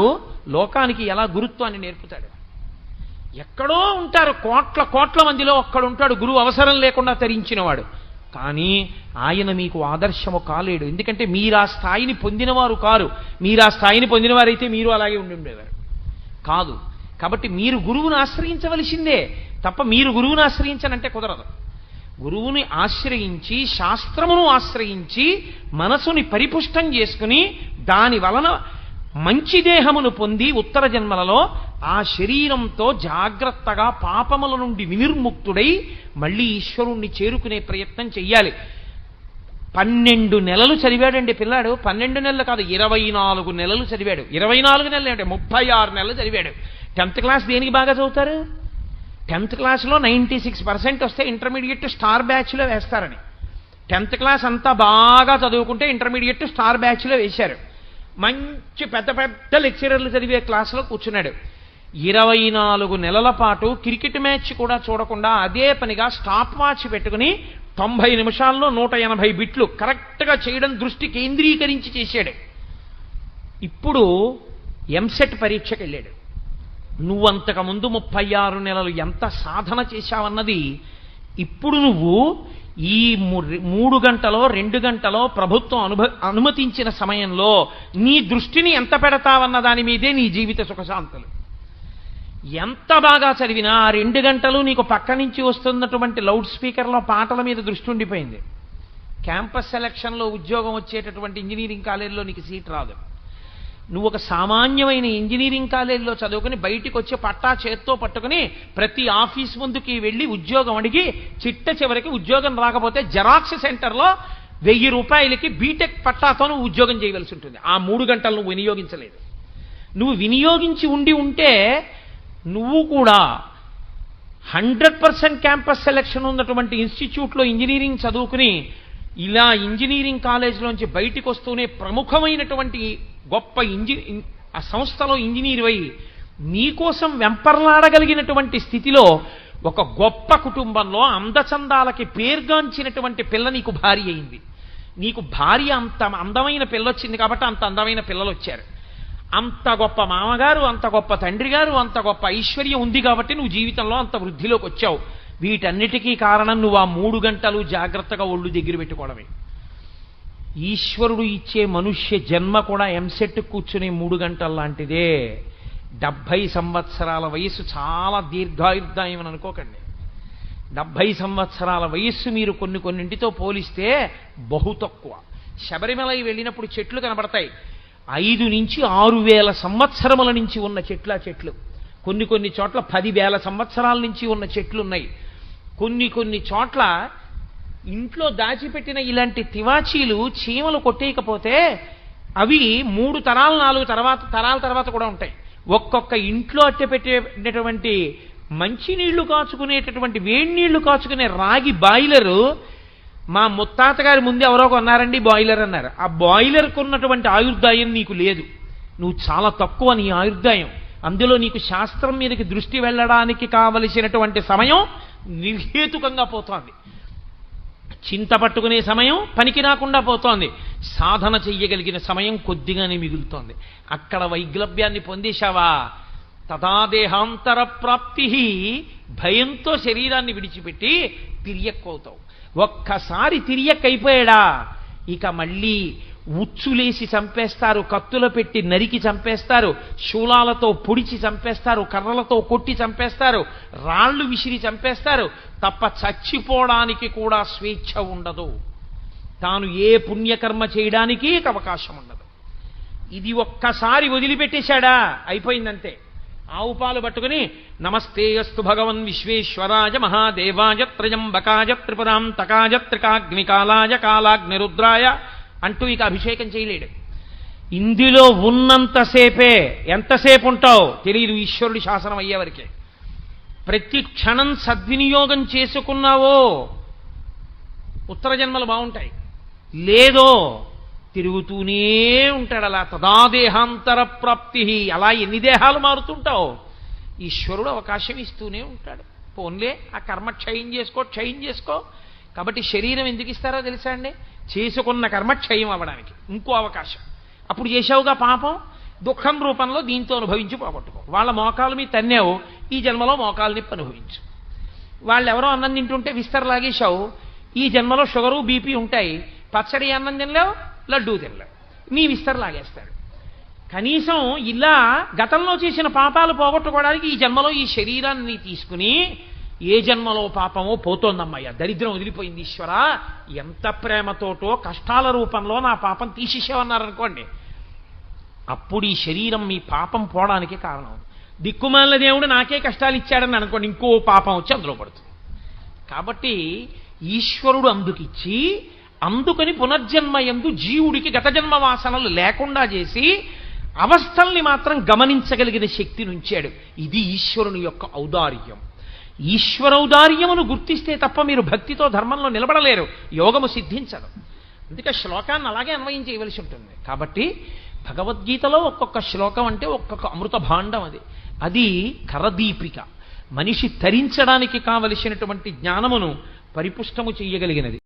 లోకానికి ఎలా గురుత్వాన్ని నేర్పుతాడు? ఎక్కడో ఉంటారు కోట్ల కోట్ల మందిలో ఒక్కడుంటాడు గురువు అవసరం లేకుండా తరించినవాడు, కానీ ఆయన మీకు ఆదర్శము కాలేడు. ఎందుకంటే మీరు ఆ స్థాయిని పొందినవారు కారు. మీరు ఆ స్థాయిని పొందినవారైతే మీరు అలాగే ఉండి ఉండేవారు కాదు. కాబట్టి మీరు గురువుని ఆశ్రయించవలసిందే తప్ప మీరు గురువుని ఆశ్రయించనంటే కుదరదు. గురువుని ఆశ్రయించి, శాస్త్రమును ఆశ్రయించి, మనసుని పరిపుష్టం చేసుకుని దాని వలన మంచి దేహమును పొంది ఉత్తర జన్మలలో ఆ శరీరంతో జాగ్రత్తగా పాపముల నుండి వినిర్ముక్తుడై మళ్ళీ ఈశ్వరుణ్ణి చేరుకునే ప్రయత్నం చెయ్యాలి. 12 నెలలు చదివాడండి పిల్లాడు. 12 నెలలు కాదు, 24 నెలలు చదివాడు. 24 నెలలు అంటే 36 నెలలు చదివాడు. 10th క్లాస్ దేనికి బాగా చదువుతారు? 10th క్లాస్లో 96% వస్తే ఇంటర్మీడియట్ స్టార్ బ్యాచ్లో వేస్తారని. 10th క్లాస్ అంతా బాగా చదువుకుంటే ఇంటర్మీడియట్ స్టార్ బ్యాచ్లో వేశారు. మంచి పెద్ద పెద్ద లెక్చరర్లు చదివే క్లాసులో కూర్చున్నాడు. 24 నెలల పాటు క్రికెట్ మ్యాచ్ కూడా చూడకుండా అదే పనిగా స్టాప్ వాచ్ పెట్టుకుని 90 నిమిషాల్లో 180 బిట్లు కరెక్ట్గా చేయడం దృష్టి కేంద్రీకరించి చేశాడు. ఇప్పుడు ఎంసెట్ పరీక్షకు వెళ్ళాడు. నువ్వంతకుముందు 36 నెలలు ఎంత సాధన చేశావన్నది ఇప్పుడు నువ్వు ఈ 3 గంటలో 2 గంటలో ప్రభుత్వం అనుమతించిన సమయంలో నీ దృష్టిని ఎంత పెడతావన్న దాని మీదే నీ జీవిత సుఖశాంతులు. ఎంత బాగా చదివినా ఆ 2 గంటలు నీకు పక్క నుంచి వస్తున్నటువంటి లౌడ్ స్పీకర్లో పాటల మీద దృష్టి ఉండిపోయింది. క్యాంపస్ సెలక్షన్లో ఉద్యోగం వచ్చేటటువంటి ఇంజనీరింగ్ కాలేజీలో నీకు సీట్ రాదు. నువ్వు ఒక సామాన్యమైన ఇంజనీరింగ్ కాలేజీలో చదువుకుని బయటికి వచ్చి పట్టా చేత్తో పట్టుకుని ప్రతి ఆఫీస్ ముందుకి వెళ్ళి ఉద్యోగం అడిగి చిట్ట చివరికి ఉద్యోగం రాకపోతే జెరాక్స్ సెంటర్లో 1000 రూపాయలకి బీటెక్ పట్టాతో నువ్వు ఉద్యోగం చేయవలసి ఉంటుంది. ఆ 3 గంటలు నువ్వు వినియోగించలేదు. నువ్వు వినియోగించి ఉంటే నువ్వు కూడా 100% క్యాంపస్ సెలక్షన్ ఉన్నటువంటి ఇన్స్టిట్యూట్లో ఇంజనీరింగ్ చదువుకుని ఇలా ఇంజనీరింగ్ కాలేజీలోంచి బయటికి వస్తూనే ప్రముఖమైనటువంటి గొప్ప ఆ సంస్థలో ఇంజనీర్ అయి నీకోసం వెంపర్లాడగలిగినటువంటి స్థితిలో ఒక గొప్ప కుటుంబంలో అందచందాలకి పేర్గాంచినటువంటి పిల్ల నీకు భార్య అయింది. నీకు భార్య అంత అందమైన పిల్ల వచ్చింది కాబట్టి అంత అందమైన పిల్లలు వచ్చారు. అంత గొప్ప మామగారు, అంత గొప్ప తండ్రి గారు, అంత గొప్ప ఐశ్వర్యం ఉంది కాబట్టి నువ్వు జీవితంలో అంత వృద్ధిలోకి వచ్చావు. వీటన్నిటికీ కారణం నువ్వు ఆ 3 గంటలు జాగ్రత్తగా ఒళ్ళు దగ్గర పెట్టుకోవడమే. ఈశ్వరుడు ఇచ్చే మనుష్య జన్మ కూడా ఎంసెట్ కూర్చునే 3 గంటల లాంటిదే. 70 సంవత్సరాల వయసు చాలా దీర్ఘాయుర్దాయం అని అనుకోకండి. 70 సంవత్సరాల వయస్సు మీరు కొన్నింటితో పోలిస్తే బహు తక్కువ. శబరిమలై వెళ్ళినప్పుడు చెట్లు కనబడతాయి. 5 నుంచి 6,000 సంవత్సరముల నుంచి ఉన్న చెట్లు. కొన్ని చోట్ల 10,000 సంవత్సరాల నుంచి ఉన్న చెట్లున్నాయి. కొన్ని చోట్ల ఇంట్లో దాచిపెట్టిన ఇలాంటి తివాచీలు చీమలు కొట్టేయకపోతే అవి 3 తరాలు 4 తరాల తర్వాత కూడా ఉంటాయి. ఒక్కొక్క ఇంట్లో అట్టెపెట్టేటటువంటి మంచినీళ్లు కాచుకునేటటువంటి వేడి నీళ్లు కాచుకునే రాగి బాయిలరు మా ముత్తాత గారి ముందు ఎవరో కొన్నారండి బాయిలర్ అన్నారు. ఆ బాయిలర్కు ఉన్నటువంటి ఆయుర్దాయం నీకు లేదు. నువ్వు చాలా తక్కువ నీ ఆయుర్దాయం. అందులో నీకు శాస్త్రం మీదకి దృష్టి వెళ్ళడానికి కావలసినటువంటి సమయం నిర్హేతుకంగా పోతోంది. చింత పట్టుకునే సమయం పనికి రాకుండా పోతోంది. సాధన చెయ్యగలిగిన సమయం కొద్దిగానే మిగులుతోంది. అక్కడ వైగ్లభ్యాన్ని పొందేశావా, తదాదేహాంతర ప్రాప్తి, భయంతో శరీరాన్ని విడిచిపెట్టి తిరియక్కవుతావు. ఒక్కసారి తిరియక్కైపోయాడా ఇక మళ్ళీ ఉచ్చులేసి చంపేస్తారు, కత్తుల పెట్టి నరికి చంపేస్తారు, శూలాలతో పొడిచి చంపేస్తారు, కర్రలతో కొట్టి చంపేస్తారు, రాళ్లు విసిరి చంపేస్తారు. తప్ప చచ్చిపోవడానికి కూడా స్వేచ్ఛ ఉండదు. తాను ఏ పుణ్యకర్మ చేయడానికి అవకాశం ఉండదు. ఇది ఒక్కసారి వదిలిపెట్టేశాడా అయిపోయిందంతే. ఆవు పాలు పట్టుకుని నమస్తేయస్తు భగవన్ విశ్వేశ్వరాయ మహాదేవాయ త్రయంబకాయ త్రిపురాంతకాయ త్రికాగ్నికాలాయ కాలాగ్నిరుద్రాయ అంటూ ఇక అభిషేకం చేయలేడు. ఇందులో ఉన్నంతసేపే, ఎంతసేపు ఉంటావు తెలియదు ఈశ్వరుడి శాసనం అయ్యేవరకే. ప్రతి క్షణం సద్వినియోగం చేసుకున్నావో ఉత్తర జన్మలు బాగుంటాయి, లేదో తిరుగుతూనే ఉంటాడు అలా. తదాదేహాంతర ప్రాప్తి. అలా ఎన్ని దేహాలు మారుతుంటావు ఈశ్వరుడు అవకాశం ఇస్తూనే ఉంటాడు. పోన్లే ఆ కర్మ క్షయం చేసుకో. కాబట్టి శరీరం ఎందుకు ఇస్తారో తెలుసా అండి? చేసుకున్న కర్మ క్షయం అవ్వడానికి ఇంకో అవకాశం. అప్పుడు చేసావుగా పాపం, దుఃఖం రూపంలో దీంతో అనుభవించి పోగొట్టుకో. వాళ్ళ మోకాలు మీ తన్నేవు, ఈ జన్మలో మోకాలు నిప్పు అనుభవించు. వాళ్ళు ఎవరో అన్నం తింటుంటే విస్తర లాగేశావు, ఈ జన్మలో షుగరు బీపీ ఉంటాయి. పచ్చడి అన్నం తినలేవు, లడ్డూ తినలేవు, నీ విస్తర లాగేస్తాడు. కనీసం ఇలా గతంలో చేసిన పాపాలు పోగొట్టుకోవడానికి ఈ జన్మలో ఈ శరీరాన్ని తీసుకుని, ఏ జన్మలో పాపమో పోతోందమ్మయ్య, దరిద్రం వదిలిపోయింది ఈశ్వరా, ఎంత ప్రేమతోటో కష్టాల రూపంలో నా పాపం తీసేసేవన్నారనుకోండి, అప్పుడు ఈ శరీరం మీ పాపం పోవడానికి కారణం. దిక్కుమాలిన దేవుడు నాకే కష్టాలు ఇచ్చాడని అనుకోండి, ఇంకో పాపం వచ్చి అందులో పడుతుంది. కాబట్టి ఈశ్వరుడు అందుకిచ్చి, అందుకని పునర్జన్మయందు జీవుడికి గత జన్మ వాసనలు లేకుండా చేసి అవస్థల్ని మాత్రం గమనించగలిగిన శక్తిని ఉంచాడు. ఇది ఈశ్వరుని యొక్క ఔదార్యం. ఈశ్వరౌదార్యమును గుర్తిస్తే తప్ప మీరు భక్తితో ధర్మంలో నిలబడలేరు, యోగము సిద్ధించదు. అందుకే శ్లోకాన్ని అలాగే అన్వయం చేయవలసి ఉంటుంది. కాబట్టి భగవద్గీతలో ఒక్కొక్క శ్లోకం అంటే ఒక్కొక్క అమృత భాండం. అది కరదీపిక, మనిషి తరించడానికి కావలసినటువంటి జ్ఞానమును పరిపుష్టము చెయ్యగలిగినది.